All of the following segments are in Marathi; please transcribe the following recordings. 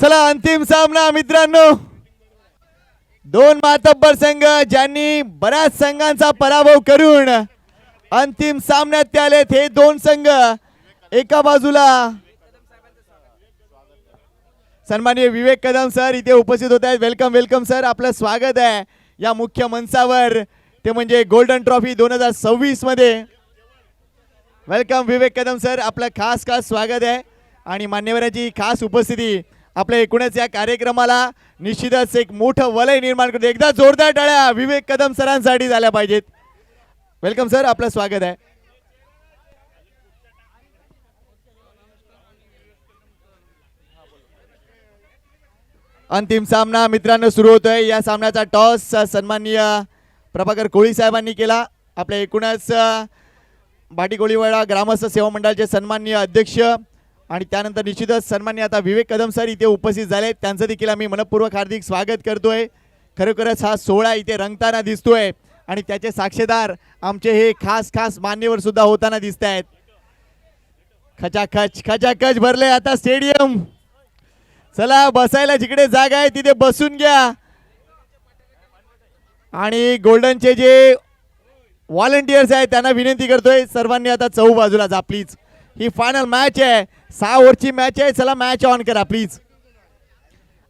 चला अंतिम सामना मित्रांनो, दोन मातब्बर संघ ज्यांनी बऱ्याच संघांचा पराभव करून अंतिम सामन्यात आलेत. हे दोन संघ एका बाजूला सन्माननीय विवेक कदम सर इथे उपस्थित होत आहेत. वेलकम वेलकम सर, आपलं स्वागत आहे या मुख्य मंचावर, ते म्हणजे गोल्डन ट्रॉफी 2026 मध्ये. वेलकम विवेक कदम सर, आपलं खास खास स्वागत आहे आणि मान्यवरांची खास उपस्थिती आपल्या एकूणच या कार्यक्रमाला निश्चितच एक मोठं वलय निर्माण करते. एकदा जोरदार टाळ्या विवेक कदम सरांसाठी झाल्या पाहिजेत. वेलकम सर, आपलं स्वागत आहे. अंतिम सामना मित्रांनो सुरू होतोय. या सामन्याचा टॉस सन्माननीय प्रभाकर कोळी साहेबांनी केला. आपल्या एकूणच भाटी कोळीवाडा ग्रामस्थ सेवा मंडळाचे सन्माननीय अध्यक्ष आणि त्यानंतर निश्चितच सन्माननीय आता विवेक कदम सर इथे उपस्थित झाले. त्यांचं देखील आम्ही मनपूर्वक हार्दिक स्वागत करतोय. खरोखरच हा सोहळा इथे रंगताना दिसतोय आणि त्याचे साक्षीदार आमचे हे खास खास मान्यवर सुद्धा होताना दिसत आहेत. खचाखच खचाखच भरले आता स्टेडियम. चला बसायला जिकडे जागा आहे तिथे बसून घ्या आणि गोल्डनचे जे व्हॉलंटियर्स आहेत त्यांना विनंती करतोय सर्वांनी आता चौ बाजूला जा प्लीज. ही फायनल मॅच आहे, 6 ओव्हरची मॅच आहे. चला मॅच ऑन करा प्लीज.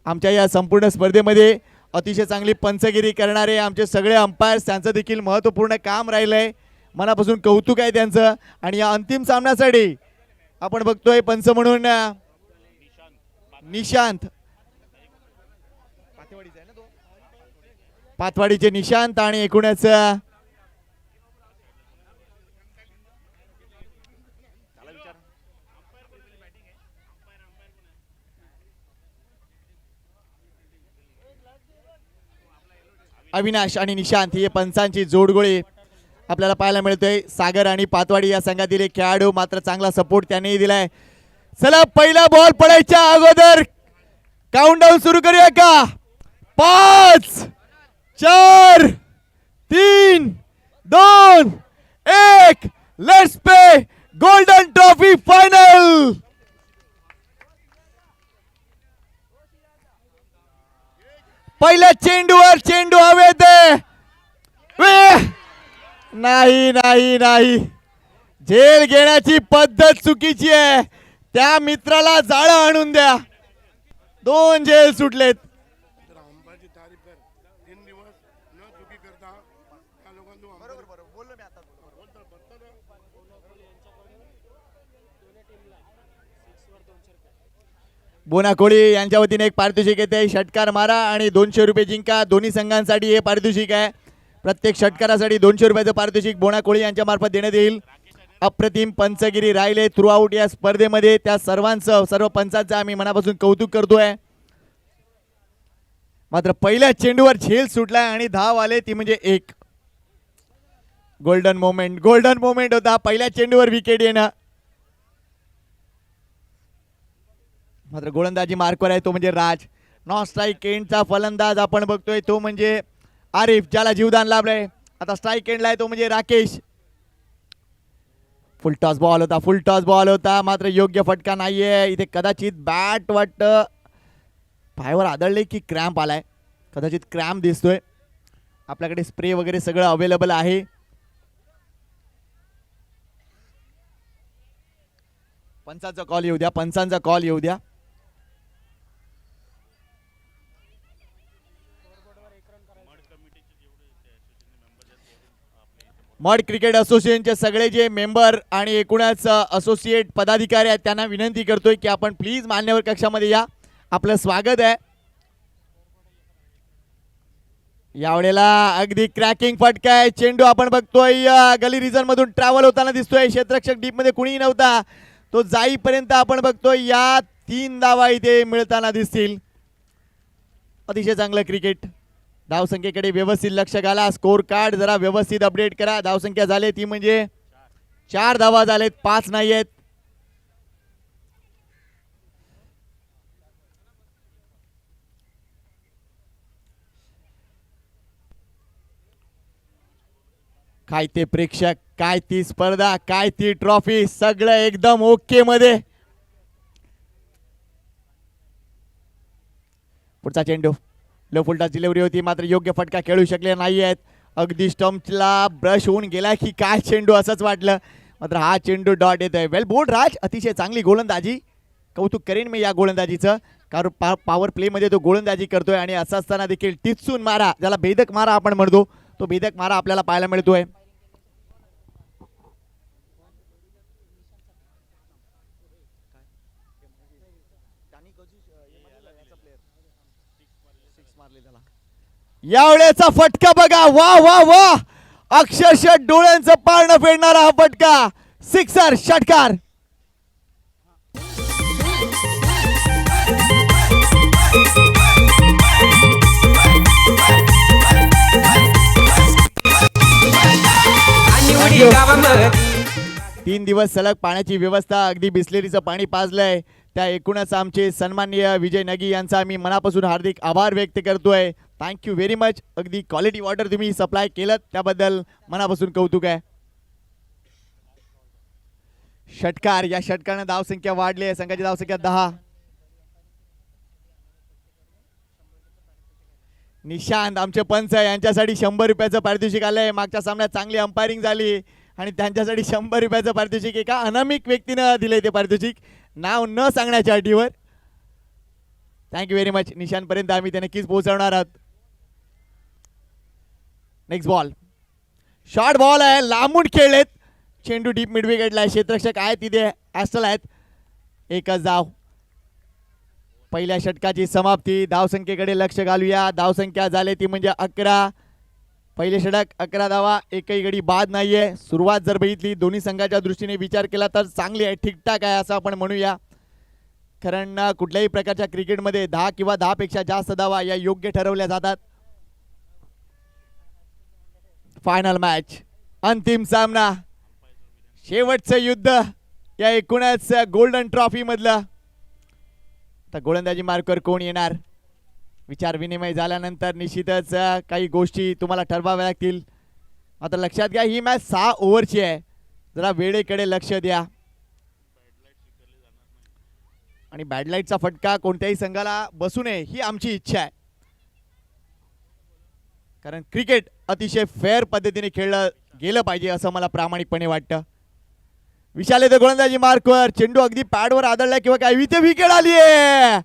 आमच्या या संपूर्ण स्पर्धेमध्ये अतिशय चांगली पंचगिरी करणारे आमचे सगळे अंपायर्स, त्यांचं देखील महत्त्वपूर्ण काम राहिलंय. मनापासून कौतुक आहे त्यांचं. आणि या अंतिम सामन्यासाठी आपण बघतोय पंच म्हणून निशांत, पाथवाडीचे निशांत आणि एकूणच अविनाश आणि निशांत ही पंचांची जोडगोळी आपल्याला पाहायला मिळतोय. सागर आणि पातवाडी या संघातील एक खेळाडू, मात्र चांगला सपोर्ट त्यांनी दिलाय. चला पहिला बॉल पडायच्या अगोदर काउंटडाऊन सुरू करूया का? 5 4 3 2 1 let's play golden trophy final. पहिल्या चेंडूवर चेंडू हवेत. नाही नाही नाही, झेल घेण्याची पद्धत चुकीची आहे. त्या मित्राला जाळं आणून द्या. 2 झेल सुटलेत. बोना कोळी यांच्या वतीने एक पारितोषिक येते. षटकार मारा आणि 200 रुपये जिंका. दोन्ही संघांसाठी हे पारितोषिक आहे. प्रत्येक षटकारासाठी 200 रुपयाचं पारितोषिक बोना कोळी यांच्या मार्फत देण्यात येईल. अप्रतिम पंचगिरी राहिले थ्रू आउट या स्पर्धेमध्ये. त्या सर्वांचं, सर्व पंचांचं आम्ही मनापासून कौतुक करतोय. मात्र पहिल्या चेंडूवर झेल सुटलाय आणि धाव आले ती म्हणजे 1. गोल्डन मोमेंट, गोल्डन मोमेंट होता पहिल्या चेंडूवर विकेट येणं. मात्र गोलंदाजी मार्कवर आहे तो म्हणजे राज. नॉन स्ट्राईक एंडचा फलंदाज आपण बघतोय तो म्हणजे आरिफ, ज्याला जीवदान लाभलंय. आता स्ट्राईक एंडला आहे तो म्हणजे राकेश. फुल टॉस बॉल होता, फुल टॉस बॉल होता, मात्र योग्य फटका नाहीये. इथे कदाचित बॅट वाटतं पायावर आदळले की क्रॅम्प आलाय. कदाचित क्रॅम्प दिसतोय. आपल्याकडे स्प्रे वगैरे सगळं अवेलेबल आहे. पंचांचा कॉल येऊ द्या, पंचांचा कॉल येऊ द्या. मड क्रिकेट असोसिएशनचे सगळे जे मेंबर आणि एकूणच असोसिएट पदाधिकारी आहेत त्यांना विनंती करतोय की आपण प्लीज मान्यवर कक्षामध्ये या. आपलं स्वागत आहे. यावेळेला अगदी क्रॅकिंग फटका आहे. चेंडू आपण बघतोय गली रिजन मधून ट्रॅव्हल होताना दिसतोय. क्षेत्ररक्षक डीप मध्ये कुणीही नव्हता. तो जाईपर्यंत आपण बघतोय या 3 धावा इथे मिळताना दिसतील. अतिशय चांगलं क्रिकेट. धावसंख्येकडे व्यवस्थित लक्ष घाला. स्कोर कार्ड जरा व्यवस्थित अपडेट करा. धावसंख्या झाली ती म्हणजे 4 धावा झालेत, 5 नाही आहेत. काय ते प्रेक्षक, काय ती स्पर्धा, काय ती ट्रॉफी, सगळं एकदम ओके मध्ये. पुढचा चेंडू लो फुलटॉस डिलिव्हरी होती, मात्र योग्य फटका खेळू शकले नाही आहेत. अगदी स्टंपला ब्रश होऊन गेला की काय चेंडू असंच वाटलं, मात्र हा चेंडू डॉट येतोय. वेल बोर्ड राज, अतिशय चांगली गोलंदाजी, कौतुक करेन मी या गोलंदाजीचं, कारण पॉवर प्लेमध्ये तो गोलंदाजी करतोय आणि असं असताना देखील टिचून मारा, ज्याला भेदक मारा आपण म्हणतो, तो भेदक मारा आपल्याला पाहायला मिळतोय. यावेळेचा फटका बघा, वा वा वा, अक्षरशः डोळ्यांचं पारणं फेडणारा हा फटका, सिक्सर, षटकार. तीन दिवस सलग पाण्याची व्यवस्था, अगदी बिस्लेरीचं पाणी पाजलंय, त्या एकूणच आमचे सन्माननीय विजय नगी यांचा आम्ही मनापासून हार्दिक आभार व्यक्त करतोय. Thank you very much. अगदी क्वालिटी वॉटर तुम्ही सप्लाय केलं त्याबद्दल मनापासून कौतुक आहे. षटकार, या षटकाने धावसंख्या वाढली आहे, संघाची धावसंख्या 10. निशांत आमचे पंच यांच्यासाठी 100 रुपयाचं पारितोषिक आलंय. मागच्या सामन्यात चांगली अंपायरिंग झाली आणि त्यांच्यासाठी 100 रुपयाचं पारितोषिक एका अनामिक व्यक्तीनं दिलंय ते पारितोषिक, नाव न सांगण्याच्या अटीवर. Thank you very much. निशांत पर्यंत आम्ही ते नक्कीच पोहोचवणार आहोत. नेक्स्ट बॉल, शॉर्ट बॉल आहे, लांबून खेळलेत, चेंडू डीप मिड विकेटला आहे, क्षेत्ररक्षक आहेत तिथे, ॲस्टल आहेत. एकच धाव, पहिल्या षटकाची समाप्ती. धावसंख्येकडे लक्ष घालूया. धावसंख्या झाली ती म्हणजे 11. पहिले षटक 11 धावा, एकही गडी बाद नाहीये. सुरुवात जर बघितली दोन्ही संघाच्या दृष्टीने विचार केला तर चांगली आहे, ठीकठाक आहे असं आपण म्हणूया, कारण कुठल्याही प्रकारच्या क्रिकेटमध्ये 10 किंवा 10 पेक्षा जास्त धावा या योग्य ठरवल्या जातात. फायनल मॅच, अंतिम सामना, शेवटचं युद्ध या एकूणच गोल्डन ट्रॉफी मधलं. आता गोलंदाजी मार्कवर कोण येणार, विचार विनिमय झाल्यानंतर निश्चितच काही गोष्टी तुम्हाला ठरवाव्या लागतील. आता लक्षात घ्या ही मॅच 6 ओव्हरची आहे, जरा वेळेकडे लक्ष द्या. आणि बॅडलाईटचा फटका कोणत्याही संघाला बसू नये ही आमची इच्छा आहे, कारण क्रिकेट अतिशय फेअर पद्धतीने खेळलं गेलं पाहिजे असं मला प्रामाणिकपणे वाटतं. विशाल येते गोलंदाजी मार्कवर, चेंडू अगदी पॅडवर आदळला किंवा काय, इथे विकेट आली आहे,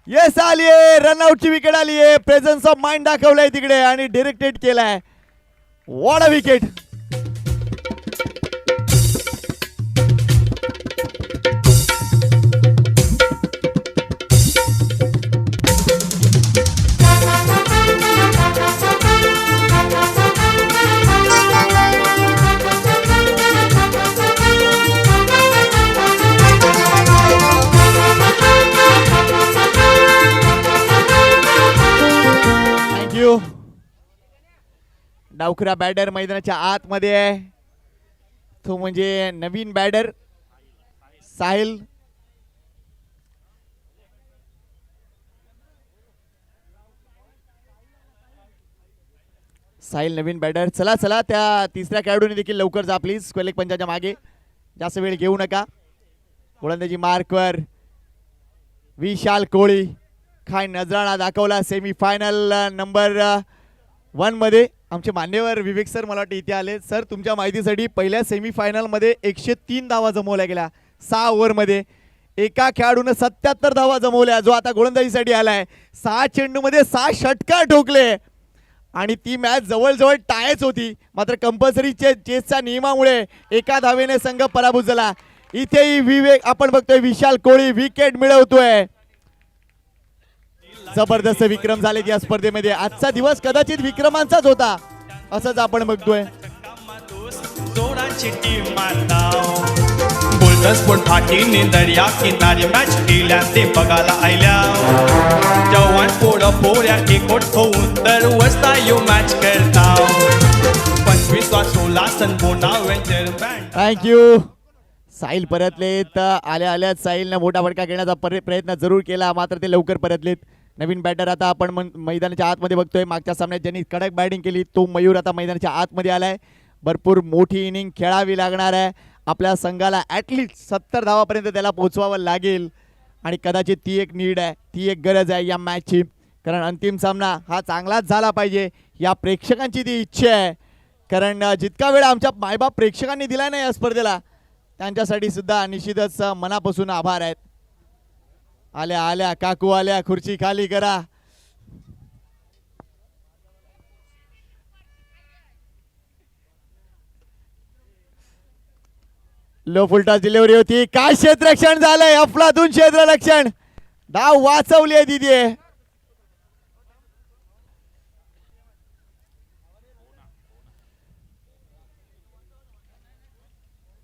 येस आली आहे, रनआउटची विकेट आली आहे. प्रेझन्स ऑफ माइंड दाखवलाय तिकडे आणि डिरेक्टेड केलाय. What a wicket. डावखुरा बॅटर मैदानाच्या आतमध्ये आहे, तो म्हणजे नवीन बॅटर साहिल. साहिल नवीन बॅटर. चला चला, त्या तिसऱ्या खेळाडूने देखील लवकर जा प्लीज, क्वेलेक पंचाच्या मागे जास्त वेळ घेऊ नका. गोलंदाजी मार्कवर विशाल कोळी, काय नजराणा दाखवला सेमीफायनल नंबर 1 मध्ये. आमचे मान्यवर विवेक सर मला वाटतं इथे आले. सर तुमच्या माहितीसाठी पहिल्या सेमीफायनलमध्ये 103 धावा जमवल्या गेल्या 6 ओव्हरमध्ये. एका खेळाडूने 77 धावा जमवल्या, जो आता गोलंदाजीसाठी आलाय. 6 चेंडूमध्ये 6 षटकार ठोकले आणि ती मॅच जवळजवळ टायच होती, मात्र कंपल्सरी चेसच्या नियमामुळे एका धावेने संघ पराभूत झाला. इथेही विवेक आपण बघतोय, विशाल कोळी विकेट मिळवतोय. जबरदस्त विक्रम झाले या स्पर्धेमध्ये. आजचा दिवस कदाचित विक्रमांचाच होता असंच आपण बघतोय. बोलतस फाटीने दर्या किनारी मॅच केल्या ते बघायला आयल्या. जवान पोऱ्या एकवट होऊन दरवस्ता यो मॅच करता. 25वा 16 सनबोना वेंचर बँड. थँक्यू. साहिल परतलेत. आल्या आल्याच साहिलने मोठा फटका घेण्याचा प्रयत्न जरूर केला, मात्र ते लवकर परतलेत. नवीन बॅटर आता आपण मैदानाच्या आतमध्ये बघतोय. मागच्या सामन्यात ज्यांनी कडक बॅटिंग केली तो मयूर आता मैदानाच्या आतमध्ये आलाय. भरपूर मोठी इनिंग खेळावी लागणार आहे आपल्या संघाला. ॲटलिस्ट 70 धावापर्यंत त्याला पोहोचवावं लागेल आणि कदाचित ती एक नीड आहे, ती एक गरज आहे या मॅचची. कारण अंतिम सामना हा चांगलाच झाला पाहिजे या प्रेक्षकांची ती इच्छा आहे. कारण जितका वेळ आमच्या मायबाप प्रेक्षकांनी दिला नाही या स्पर्धेला त्यांच्यासाठी सुद्धा निश्चितच मनापासून आभार आहेत. आल्या आल्या काकू आल्या, खुर्ची खाली करा. लो फुलटॉस डिलिव्हरी होती. काय क्षेत्ररक्षण झालंय, अफलातून क्षेत्ररक्षण, डाव वाचवली आहे दिदी.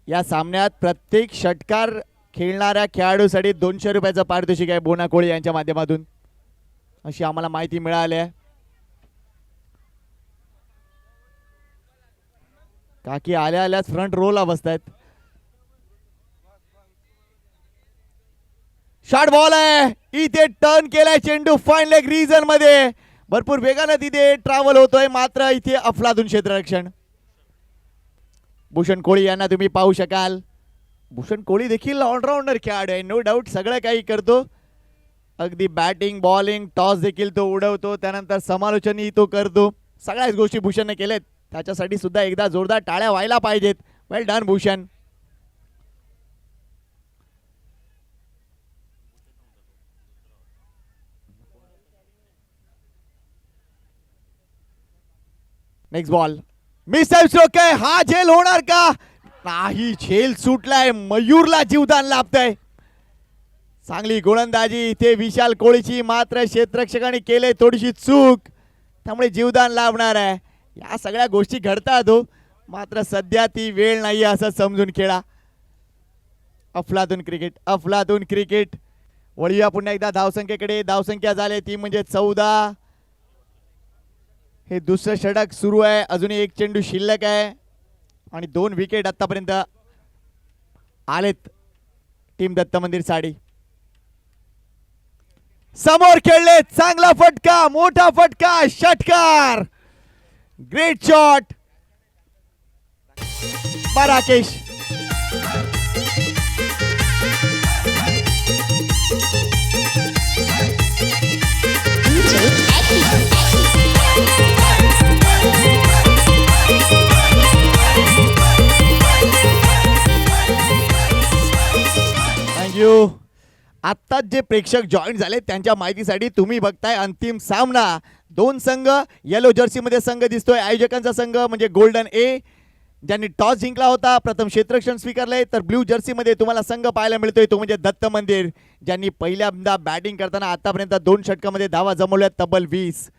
या सामन्यात प्रत्येक षटकार खेळणाऱ्या खेळाडूसाठी 200 रुपयाचं पारितोषिक आहे बोना कोळी यांच्या माध्यमातून, अशी आम्हाला माहिती मिळाली आहे. काकी आल्या आल्याच फ्रंट रोला बसतायत. शॉर्ट बॉल आहे, इथे टर्न केलाय चेंडू फाईन लेग रीजन मध्ये, भरपूर वेगानं तिथे ट्रॅव्हल होतोय, मात्र इथे अफलातून क्षेत्ररक्षण. भूषण कोळी यांना तुम्ही पाहू शकाल. भूषण कोळी देखील ऑलराऊंडर खेळाडू आहे, नो डाऊट, सगळं काही करतो. अगदी बॅटिंग बॉलिंग टॉस देखील तो उडवतो, त्यानंतर समालोचनही तो करतो. सगळ्याच गोष्टी भूषणने केलेत, त्याच्यासाठी सुद्धा एकदा जोरदार टाळ्या व्हायला पाहिजेत. Well done Bhushan. Next ball miss stroke आहे, हा झेल होणार का? नाही, झेल सुटलाय, मयूरला जीवदान लाभतंय. चांगली गोलंदाजी इथे विशाल कोळीची, मात्र क्षेत्ररक्षकांनी केले थोडीशी चूक, त्यामुळे जीवदान लाभणार आहे. या सगळ्या गोष्टी घडतात हो, मात्र सध्या ती वेळ नाही असं समजून खेळा. अफलातून क्रिकेट, अफलातून क्रिकेट. वळूया पुन्हा एकदा धावसंख्येकडे. धावसंख्या झाली ती म्हणजे 14. हे दुसरं षटक सुरू आहे, अजूनही एक चेंडू शिल्लक आहे आणि 2 विकेट आतापर्यंत आलेत टीम दत्त मंदिर साडी. समोर खेळले, चांगला फटका, मोठा फटका, षटकार, ग्रेट शॉट. राकेश थँक्यू. आत्ताच जे प्रेक्षक जॉईन झाले त्यांच्या माहितीसाठी, तुम्ही बघताय अंतिम सामना. 2 संघ, येलो जर्सी मध्ये संघ दिसतोय, आयोजकांचा संघ म्हणजे गोल्डन ए ज्यांनी टॉस जिंकला होता, प्रथम क्षेत्ररक्षण स्वीकारलंय. तर ब्ल्यू जर्सी मध्ये तुम्हाला संघ पाहायला मिळतोय, तो म्हणजे दत्त मंदिर, ज्यांनी पहिल्यांदा बॅटिंग करताना आतापर्यंत 2 षटकामध्ये धावा जमवल्या तब्बल 20.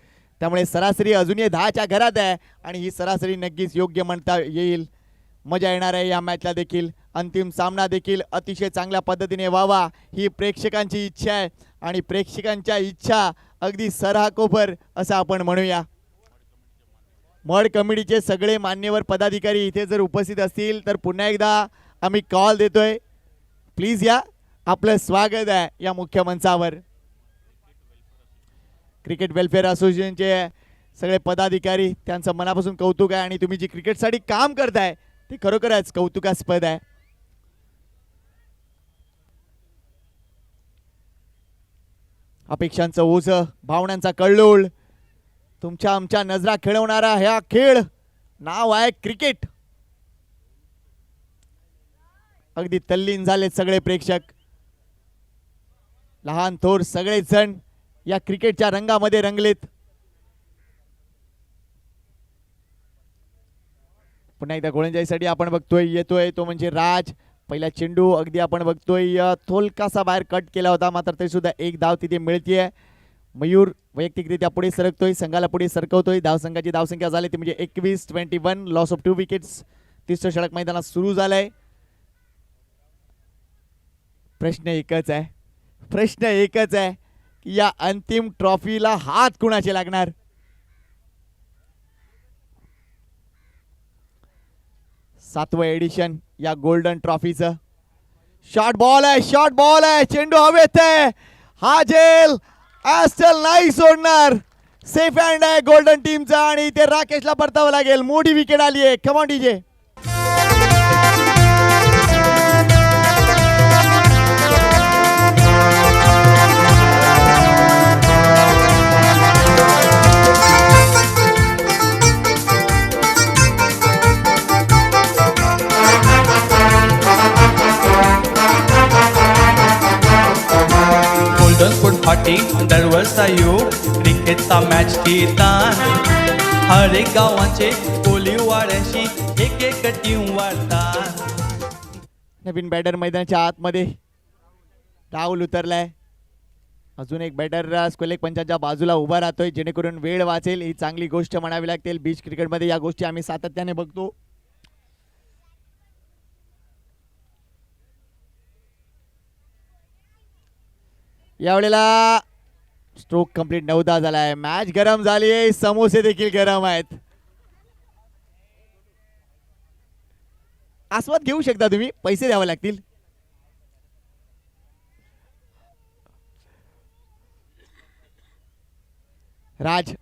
त्यामुळे सरासरी अजूनही 10च्या घरात आहे आणि ही सरासरी नक्कीच योग्य म्हणता येईल. मजा येणार आहे या मॅचला देखील. अंतिम सामना देखील अतिशय चांगल्या पद्धतीने व्हावा ही प्रेक्षकांची इच्छा आहे आणि प्रेक्षकांच्या इच्छा अगदी सराकोपर असं आपण म्हणूया. मड कमिटीचे सगळे मान्यवर पदाधिकारी इथे जर उपस्थित असतील तर पुन्हा एकदा आम्ही कॉल देतोय, प्लीज या, आपलं स्वागत आहे या मुख्य मंचावर. क्रिकेट वेलफेअर असोसिएशनचे सगळे पदाधिकारी, त्यांचं मनापासून कौतुक आहे आणि तुम्ही जी क्रिकेटसाठी काम करताय ते खरोखरच कौतुकास्पद आहे. अपेक्षांचं ओझं, भावनांचा कल्लोळ, तुमच्या आमच्या नजरा खेळवणारा हा खेळ नाव आहे क्रिकेट. अगदी तल्लीन झालेत सगळे प्रेक्षक, लहान थोर सगळेच जण या क्रिकेटच्या रंगामध्ये रंगलेत. पुन्हा एकदा गोलंदाजीसाठी आपण बघतोय, येतोय तो म्हणजे राज. पहिला चेंडू अगदी आपण बघतोय थोलकासा बाहेर कट केला होता, मात्र तरी सुद्धा एक धाव तिथे मिळतीये. मयूर वैयक्तिकरित्या पुढे सरकतोय, संघाला पुढे सरकवतोय. धावसंख्याची धावसंख्या झाली ती म्हणजे 21-21, लॉस ऑफ 2 विकेट्स. तिसरं षटक मैदानात सुरू झालंय. प्रश्न एकच आहे की या अंतिम ट्रॉफीला हात कुणाचे लागणार? सातवं एडिशन या गोल्डन ट्रॉफीचं. शॉर्ट बॉल आहे, चेंडू हवेत आहे, हा झेल ॲस्टल नाही सोडणार. सेफ हँड आहे गोल्डन टीमचा आणि इथे राकेशला परतावं लागेल. मोठी विकेट आली आहे. Come on DJ. गोल्डन फाटी दरवर्सा यो क्रिकेटचा मॅच घेतात हर एक गावाचे कोली वाड्याशी एक एक टीम वाढतात. नवीन बॅटर मैदानाच्या आतमध्ये राहुल उतरलाय. अजून एक बॅटर स्क्वेलेक पंचांच्या बाजूला उभा राहतोय जेणेकरून वेळ वाचेल. ही चांगली गोष्ट म्हणावी लागतील. बीच क्रिकेटमध्ये या गोष्टी आम्ही सातत्याने बघतो. यावेळेला स्ट्रोक कंप्लीट 9 झालाय. मॅच गरम झाली आहे. समोसे देखील गरम आहेत. आस्वाद घेऊ शकता तुम्ही. पैसे द्यावे लागतील. राज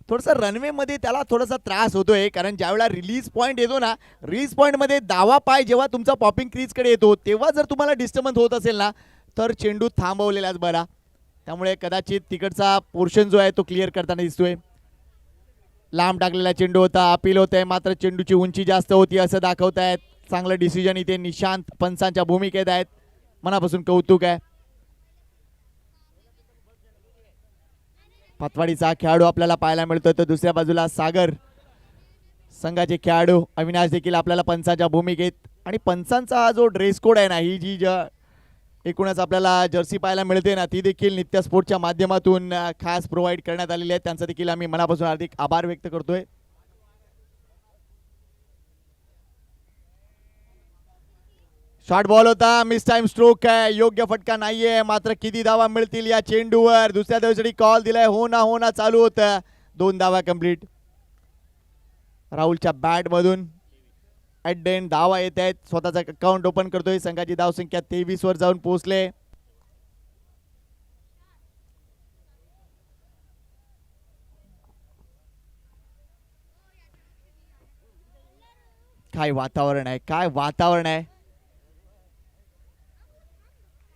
थोडंसं रनवे मध्ये त्याला थोडासा त्रास होतोय कारण ज्यावेळेला रिलीज पॉइंट येतो ना रिलीज पॉइंट मध्ये दावा पाय जेव्हा तुमचा पॉपिंग क्रीज कडे येतो तेव्हा जर तुम्हाला डिस्टर्बन्स होत असेल ना तर चेंडू थांबवलेलाच बरा. त्यामुळे कदाचित तिकडचा पोर्शन जो आहे तो क्लिअर करताना दिसतोय. लांब टाकलेला चेंडू होता. अपील होत आहे मात्र चेंडूची उंची जास्त होती असं दाखवतायत. चांगलं डिसिजन इथे निशांत पंचांच्या भूमिकेत आहेत. मनापासून कौतुक आहे. पतवाडीचा खेळाडू आपल्याला पाहायला मिळतो तर दुसऱ्या बाजूला सागर संघाचे खेळाडू अविनाश देखील आपल्याला पंचांच्या भूमिकेत. आणि पंचांचा हा जो ड्रेस कोड आहे ना ही जी एकूणच आपल्याला जर्सी पाहायला मिळते ना ती देखील नित्य स्पोर्टच्या माध्यमातून खास प्रोव्हाइड करण्यात आलेली आहे. त्यांचा देखील आम्ही मनापासून हार्दिक आभार व्यक्त करतोय. शॉर्ट बॉल होता. मिस टाइम स्ट्रोक आहे. योग्य फटका नाहीये मात्र किती धावा मिळतील या चेंडूवर. दुसऱ्या धावेसाठी कॉल दिलाय. हो ना चालू होतं. 2 धावा कंप्लीट. राहुलच्या बॅट मधून ॲट द एंड धावा येत आहेत. स्वतःचा अकाउंट ओपन करतोय. संघाची धावसंख्या 23 वर जाऊन पोहोचले. काय वातावरण आहे. काय वातावरण आहे.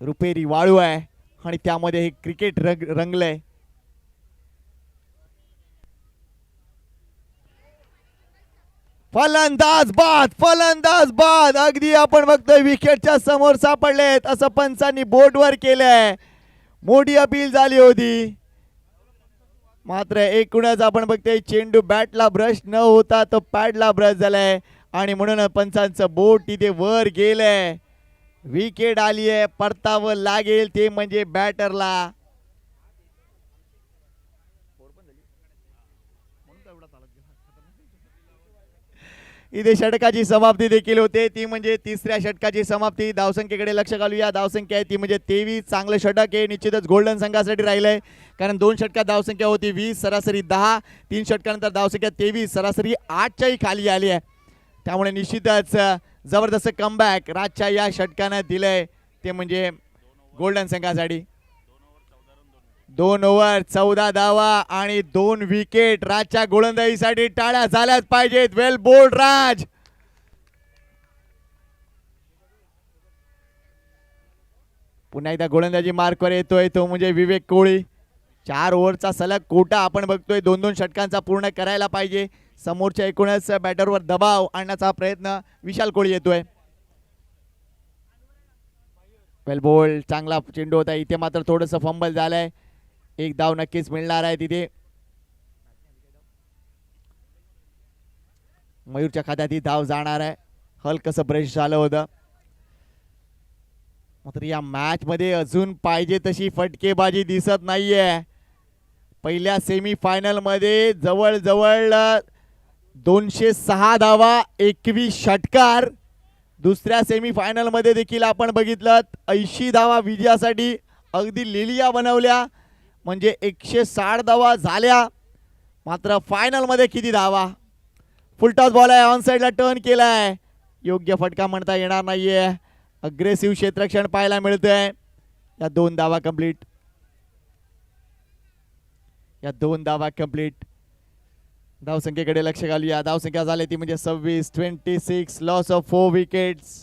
रुपेरी वाळू आहे आणि त्यामध्ये हे क्रिकेट रंगलंय. फलंदाज बाद अगदी आपण बघतोय विकेटच्या समोर सापडलेत असं पंचांनी बोर्डवर केलंय. मोठी अपील झाली होती मात्र एकूणच आपण बघतोय चेंडू बॅटला ब्रश न होता तो पॅडला ब्रश झालाय आणि म्हणून पंचांचं बोट तिथे वर गेलंय. विकेट आली आहे. परतावं लागेल ते म्हणजे बॅटरला. इथे षटकाची समाप्ती देखील होते ती म्हणजे तिसऱ्या षटकाची समाप्ती. धावसंख्येकडे लक्ष घालूया. धावसंख्या आहे ती म्हणजे 23. चांगलं षटक आहे. निश्चितच गोल्डन संघासाठी राहिलंय कारण 2 षटकात धावसंख्या होती 20 सरासरी 10. 3 षटकानंतर धावसंख्या 23 सरासरी 8च्याही खाली आली आहे. त्यामुळे निश्चितच जबरदस्त कमबॅक राजच्या या षटकानं दिलंय ते म्हणजे गोल्डन संघासाठी. 2 ओव्हर 14 धावा आणि 2 विकेट. राजच्या गोलंदाजीसाठी टाळ्या झाल्याच पाहिजेत. वेल बोल्ड राज. पुन्हा एकदा गोलंदाजी मार्कवर येतोय तो म्हणजे विवेक कोळी. 4 ओव्हरचा सलग कोटा आपण बघतोय. 2-2 षटकांचा पूर्ण करायला पाहिजे. समोरच्या एकूणच बॅटरवर दबाव आणण्याचा प्रयत्न विशाल कोळी येतोय. वेल बोल्ड. चांगला चेंडू होता. इथे मात्र थोडंसं फंबल झालंय. 1 धाव नक्कीच मिळणार आहे तिथे. मयूरच्या खात्यात ही धाव जाणार आहे. हलकसं ब्रश झालं होतं मात्र या मॅच मध्ये अजून पाहिजे तशी फटकेबाजी दिसत नाहीये. पहिल्या सेमी फायनल मध्ये जवळजवळ 206 धावा 21 षटकार. दुसऱ्या सेमी फायनल मध्ये देखील आपण बघितलं 80 धावा विजयासाठी अगदी लिलिया बनवल्या म्हणजे 160 धावा झाल्या. मात्र फायनल मध्ये किती धावा. फुलटॉस बॉल आहे. ऑन साइडला टर्न केलाय. योग्य फटका म्हणता येणार नाहीये. अग्रेसिव्ह क्षेत्ररक्षण पाहायला मिळतंय. या 2 धावा कंप्लीट. या 2 धावा कंप्लीट. धावसंख्येकडे लक्ष घालूया. धावसंख्या झाली ती म्हणजे 26. 26 लॉस ऑफ 4 विकेट्स.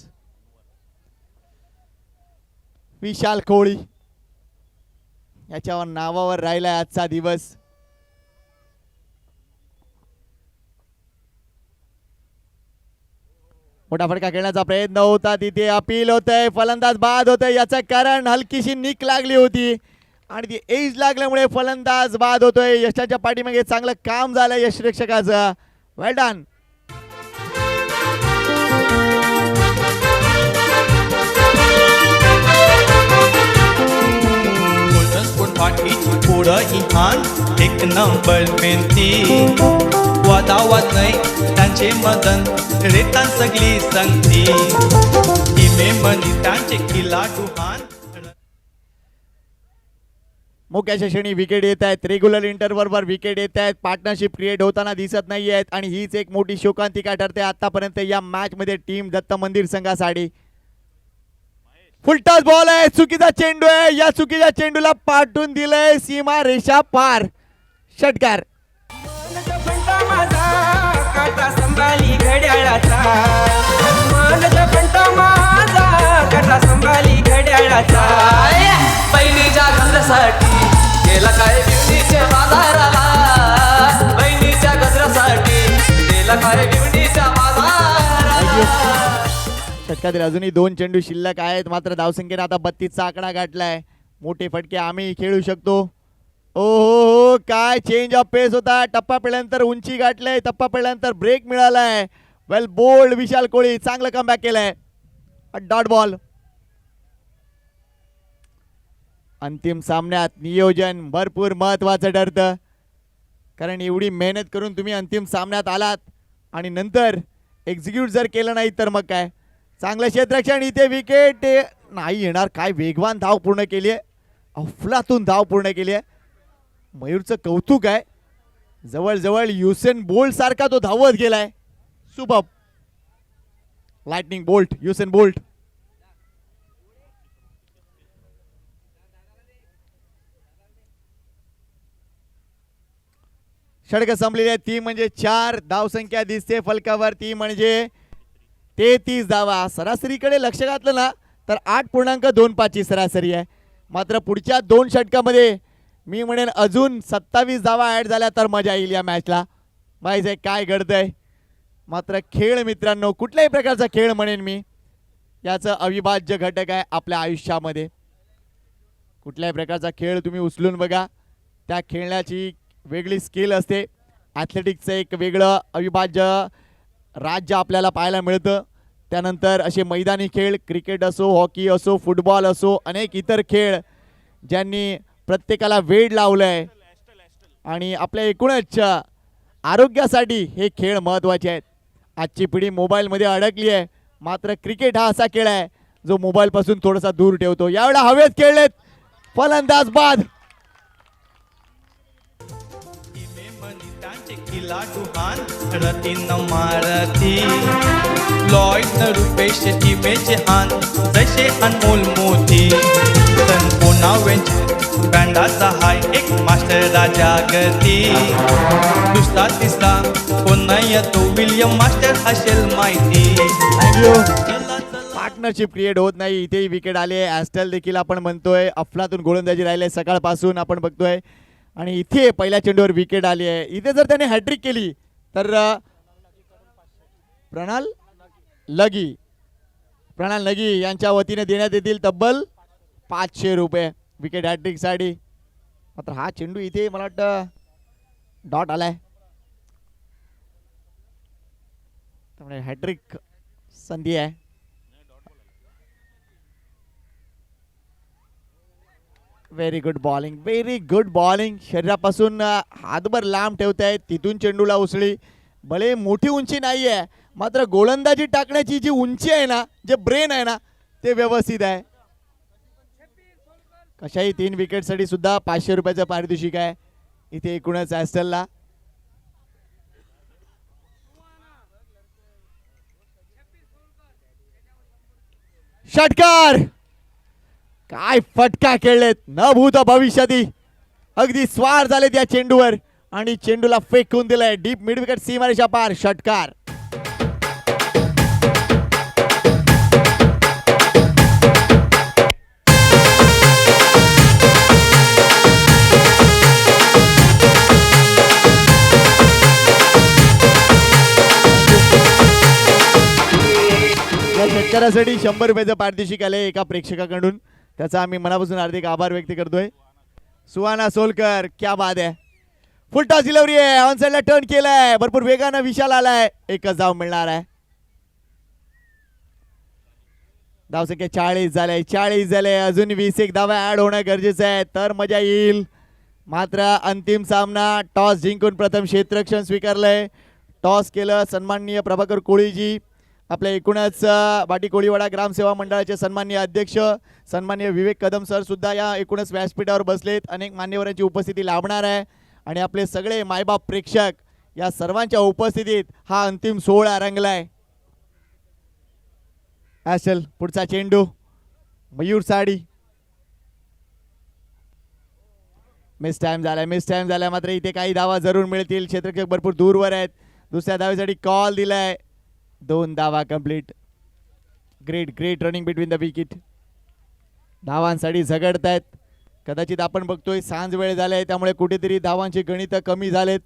विशाल कोळी याच्यावर नावावर राहिलाय आजचा दिवस. मोठा फटका खेळण्याचा प्रयत्न होता तिथे अपील होतंय. फलंदाज बाद होतंय. याचं कारण हलकीशी निक लागली होती आणि ती एज लागल्यामुळे फलंदाज बाद होतोय. यशाच्या पाठीमागे चांगलं काम झालं यशरक्षकाचं. वेल डन. गोल्डन स्पून पाठीची पुढं इहान एक नंबर मेहनती. वादावाद नाही त्यांचे मदन रेतान सगळी संगती. इमे मनी त्यांचे खिलाडू हान. मुख्य क्षणी विकेट येत आहेत. रेग्युलर इंटरव्हलवर विकेट येत आहेत. पार्टनरशिप क्रिएट होताना दिसत नाही आहेत आणि हीच एक मोठी शोकांतिका ठरते आतापर्यंत या मॅच मध्ये टीम दत्त मंदिर संघासाठी. फुलटॉस बॉल आहे. चुकीचा चेंडू आहे. या चुकीच्या चेंडूला पाठवून दिलंय सीमा रेषा पार. षटकार. काटा संभाली घड्याळाचा. मानचा फंटा माझा काटा संभाली घड्याळाचा. बहिणीच्या गजऱ्यासाठी गेला काय बिवणीच्या बाजाराला. बहिणीच्या गजऱ्यासाठी गेला काय बिवणीच्या बाजाराला. षटकातील अजूनही 2 चेंडू शिल्लक आहेत. मात्र धावसंख्येने आता 32चा आकडा गाठलाय. मोठे फटके आम्ही खेळू शकतो. ओ हो, काय चेंज ऑफ पेस होता. टप्पा पडल्यानंतर उंची गाठलंय. टप्पा पडल्यानंतर ब्रेक मिळालाय. वेल बोल्ड विशाल कोळी. चांगलं कमबॅक केलंय. Dot ball. अंतिम सामन्यात नियोजन भरपूर महत्वाचं ठरतं. कारण एवढी मेहनत करून तुम्ही अंतिम सामन्यात आलात आणि नंतर एक्झिक्यूट जर केलं नाही तर मग काय. चांगलं क्षेत्ररक्षण. इथे विकेट नाही येणार. काय वेगवान धाव पूर्ण केली आहे. अफलातून धाव पूर्ण केली आहे. मयूरचं कौतुक आहे. जवळजवळ युसेन बोल्ट सारखा तो धावत गेलाय. Super. Lightning bolt. Usain Bolt. षटक संपलेली आहे. ती म्हणजे 4 धावसंख्या दिसते फलकावर. ती म्हणजे 33 धावा. सरासरीकडे लक्ष घातलं ना तर 8.25 ची सरासरी आहे. मात्र पुढच्या 2 षटकामध्ये मी म्हणेन अजून 27 धावा ॲड झाल्या तर मजा येईल या मॅचला. माहिती आहे काय घडतंय. मात्र खेळ मित्रांनो, कुठल्याही प्रकारचा खेळ म्हणेन मी, याचं अविभाज्य घटक आहे आपल्या आयुष्यामध्ये. कुठल्याही प्रकारचा खेळ तुम्ही उचलून बघा. त्या खेळण्याची वेगळी स्किल असते. ॲथलेटिक्सचं एक वेगळं अविभाज्य राज्य आपल्याला पाहायला मिळतं. त्यानंतर असे मैदानी खेळ, क्रिकेट असो, हॉकी असो, फुटबॉल असो, अनेक इतर खेळ ज्यांनी प्रत्येकाला वेड लावलं आहे आणि आपल्या एकूणच आरोग्यासाठी हे खेळ महत्त्वाचे आहेत. आजची पिढी मोबाईलमध्ये अडकली आहे. मात्र क्रिकेट हा असा खेळ आहे जो मोबाईलपासून थोडासा दूर ठेवतो. यावेळेला हवेत खेळलेत. फलंदाज बाद. खिलाडू हान रतीन मारती. लॉयड रुपेश इमेज हान जसे अनमोल मोती. तन कोणावेंचे बँडाचा हाय एक मास्टर राजा गती. दुसरा तिसरा कोणा येतो विल्यम मास्टर असेल माहिती. पार्टनरशिप क्रिएट होत नाही. इथेही विकेट आले. ॲस्टल देखील आपण म्हणतोय अफलातून गोलंदाजी राहिले सकाळपासून आपण बघतोय. आणि इथे पहिल्या चेंडूवर विकेट आली आहे. इथे जर त्याने हॅट्रिक केली तर प्रणाल लगी यांच्या वतीने देण्यात येतील तब्बल 500 रुपये विकेट हॅट्रिकसाठी. मात्र हा चेंडू इथे मला वाटतं डॉट आलाय. त्यामुळे हॅट्रिक संधी आहे. Very good bowling. Very good bowling. शरीरापासून हातभर लांब ठेवतायत. तिथून चेंडूला उसळी. भले मोठी उंची नाही आहे मात्र गोलंदाजी टाकण्याची जी उंची आहे ना, जे ब्रेन आहे ना, ते व्यवस्थित आहे. कशाही 3 विकेटसाठी सुद्धा 500 रुपयाचं पारितोषिक आहे इथे एकूणच ॲस्टलला. षटकार. काय फटका खेळलेत. न भूत भविष्याती. अगदी स्वार झाले त्या चेंडूवर आणि चेंडूला फेकून दिलंय डीप मिड विकेट सीमारेषा पार. षटकार. या षटकारासाठी 100 रुपयाचं पारितोषिक आले एका प्रेक्षकाकडून. त्याचा आम्ही मनापासून हार्दिक आभार व्यक्त करतोय. सुहाना सोलकर, क्या बात आहे. फुल टॉस डिलिव्हरी आहे, ऑन साइडला टर्न केलाय, भरपूर वेगानं विशाल आलाय, एकच धाव मिळणार आहे. धावसंख्या 40 झाले, अजून 21 धावा ऍड होणं गरजेचं आहे तर मजा येईल. मात्र अंतिम सामना टॉस जिंकून प्रथम क्षेत्ररक्षण स्वीकारलंय. टॉस केलं सन्माननीय प्रभाकर कोळीजी, आपल्या एकूणच बाटी कोळीवाडा ग्रामसेवा मंडळाचे सन्माननीय अध्यक्ष सन्माननीय विवेक कदम सर सुद्धा या एकूणच व्यासपीठावर बसलेत. अनेक मान्यवरांची उपस्थिती लाभणार आहे आणि आपले सगळे मायबाप प्रेक्षक या सर्वांच्या उपस्थितीत हा अंतिम सोहळा रंगलाय. असेल पुढचा चेंडू मयूर साडी. मिस टाइम झालाय मात्र इथे काही धावा जरूर मिळतील. क्षेत्ररक्षक भरपूर दूरवर आहेत. दुसऱ्या धावेसाठी कॉल दिलाय. 2 धावा complete. Great running between the wicket. धावांसाठी झगडतायत. कदाचित आपण बघतोय सांज वेळ झालाय त्यामुळे कुठेतरी धावांची गणित कमी झालेत.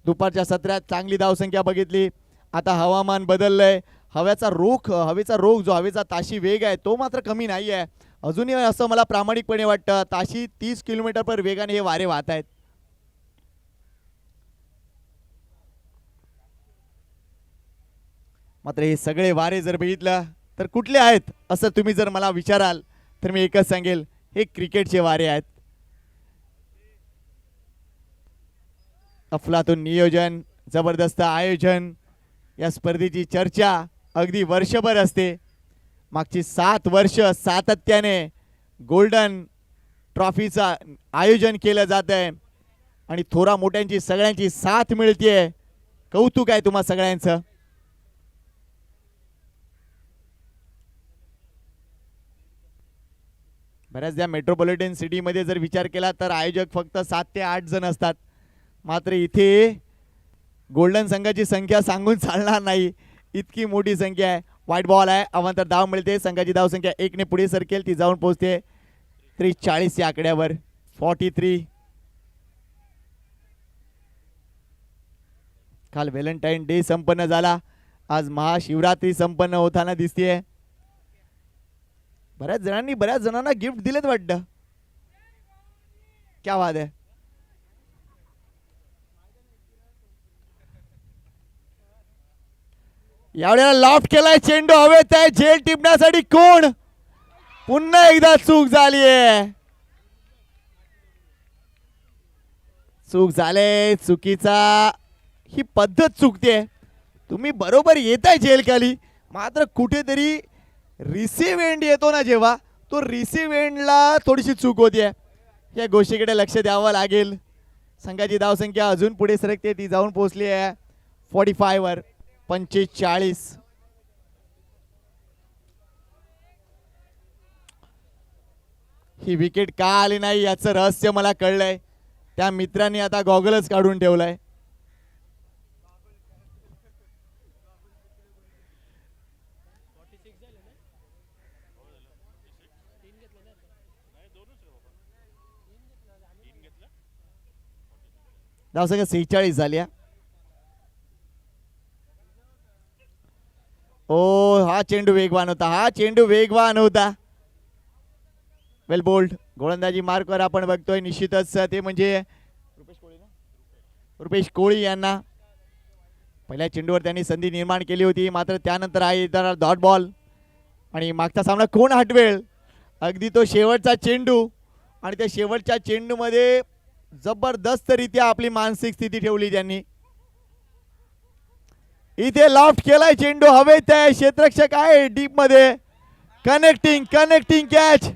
दुपारच्या सत्रात चांगली धावसंख्या बघितली. आता हवामान बदललंय. हवेचा रोग जो हवेचा ताशी वेग आहे तो मात्र कमी नाही आहे. अजूनही असं मला प्रामाणिकपणे वाटतं. ताशी 30 किलोमीटर पर वेगाने हे वारे वाहत आहेत. मात्र हे सगळे वारे जर बघितलं तर कुठले आहेत असं तुम्ही जर मला विचाराल तर मी एकच सांगेल, हे क्रिकेटचे वारे आहेत. अफलातून नियोजन, जबरदस्त आयोजन. या स्पर्धेची चर्चा अगदी वर्षभर असते. मागची 7 वर्ष सातत्याने गोल्डन ट्रॉफीचा आयोजन केलं जात आहे आणि थोरा मोठ्यांची सगळ्यांची साथ मिळतेय. कौतुक आहे तुम्हा सगळ्यांचं. बऱ्याचदा मेट्रोपॉलिटन सिटीमध्ये जर विचार केला तर आयोजक फक्त 7 ते 8 जण असतात. मात्र इथे गोल्डन संघाची संख्या सांगून चालणार नाही, इतकी मोठी संख्या आहे. व्हाईट बॉल आहे, अवांतर धाव मिळते. संघाची धाव संख्या 1 ने पुढे सरकेल, ती जाऊन पोहोचते 43 या आकड्यावर. 43. काल व्हॅलेंटाईन डे संपन्न झाला, आज महाशिवरात्री संपन्न होताना दिसतेय. बऱ्याच जणांना गिफ्ट दिलेत वाटतं. क्या बात आहे. यावेळेला लॉफ्ट केलाय चेंडू हवेत आहे. झेल टिपण्यासाठी कोण. पुन्हा एकदा चूक झालीये. चूक झाले. चुकीचा ही पद्धत चुकते. तुम्ही बरोबर येताय झेल खाली, मात्र कुठेतरी रिसिव्ह एंड येतो ना जेव्हा, तो रिसिव्ह एंडला थोडीशी चूक होतीये. या गोष्टीकडे लक्ष द्यावं लागेल. संघाची धावसंख्या अजून पुढे सरकते, ती जाऊन पोहोचली आहे 45 वर. 45. ही विकेट का आली नाही याचं रहस्य मला कळलंय. त्या मित्रांनी आता गॉगलच काढून ठेवलाय. धावसंख्या 46 झाली. ओ हा चेंडू वेगवान होता. वेल बोल्ड. गोलंदाजी मार्कवर आपण बघतोय निश्चितच ते म्हणजे रुपेश कोळी यांना. पहिल्या चेंडूवर त्यांनी संधी निर्माण केली होती, मात्र त्यानंतर आहे डॉट बॉल आणि मागचा सामना कोण हटवेल. अगदी तो शेवटचा चेंडू आणि त्या शेवटच्या चेंडूमध्ये जबरदस्तरित्या आपली मानसिक स्थिती ठेवली त्यांनी. इथे लॉफ्ट केलाय चेंडू हवेत आहे. क्षेत्ररक्षक आहे डीप मध्ये. कनेक्टिंग कॅच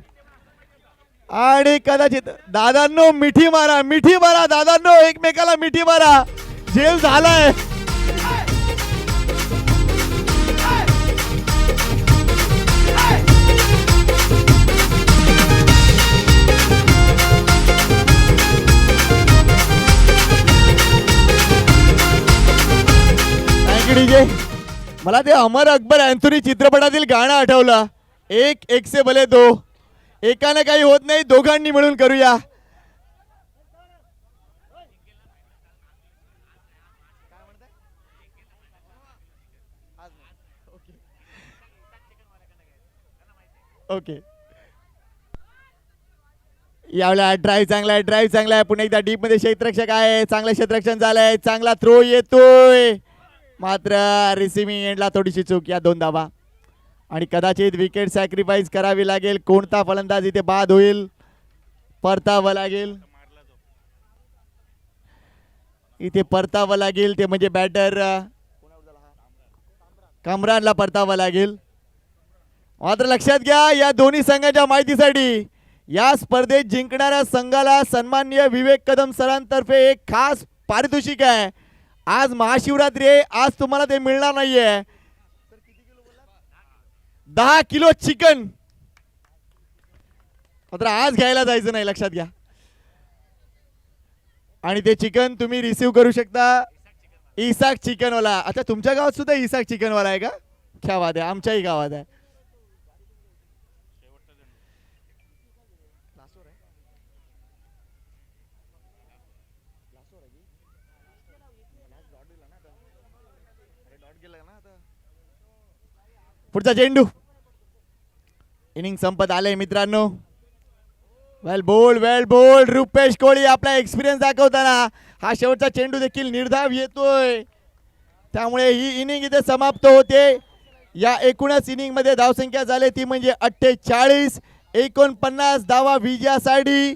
आणि कदाचित दादांनो मिठी मारा दादांनो, एकमेकाला मिठी मारा. झेल झालाय. डीजे मला ते अमर अकबर अँथोनी चित्रपटातील गाणं आठवलं. एक से भले दो. एकाने काही होत नाही, दोघांनी मिळून करूया. ओके यावेळेला ड्राईव्ह चांगला आहे, ड्राईव्ह चांगला आहे. पुन्हा एकदा डीप मध्ये क्षेत्ररक्षक आहे, चांगलं क्षेत्ररक्षण झालंय, चांगला थ्रो येतोय, मात्र रिसिव्हिंग एंडला थोडीशी चूक. या 2 धावा आणि कदाचित विकेट सॅक्रिफाईस करावी लागेल. कोणता फलंदाज इथे बाद होईल, परतावं लागेल, इथे परतावं लागेल, ते म्हणजे बॅटर कामरानला परतावं लागेल. मात्र लक्षात घ्या, या दोन्ही संघाच्या माहितीसाठी या स्पर्धेत जिंकणाऱ्या संघाला सन्माननीय विवेक कदम सरांतर्फे एक खास पारितोषिक आहे. आज महाशिवरात्री आहे, आज तुम्हाला ते मिळणार नाहीये. 10 किलो चिकन मात्र आज घ्यायला जायचं नाही, लक्षात घ्या. आणि ते चिकन तुम्ही रिसीव करू शकता इसाक चिकनवाला. अच्छा, तुमच्या गावात सुद्धा इसाक चिकनवाला आहे का? क्या बात आहे, आमच्याही गावात आहे. पुढचा चेंडू, इनिंग संपत आले मित्रांनो. वेल बोल्ड रुपेश कोळी आपला एक्सपिरियन्स दाखवताना हा शेवटचा चेंडू देखील निर्धाव येतोय, त्यामुळे ही इनिंग इथे समाप्त होते. या एकूणच इनिंग मध्ये धावसंख्या झाली ती म्हणजे 48. 49 धावा विजयासाठी.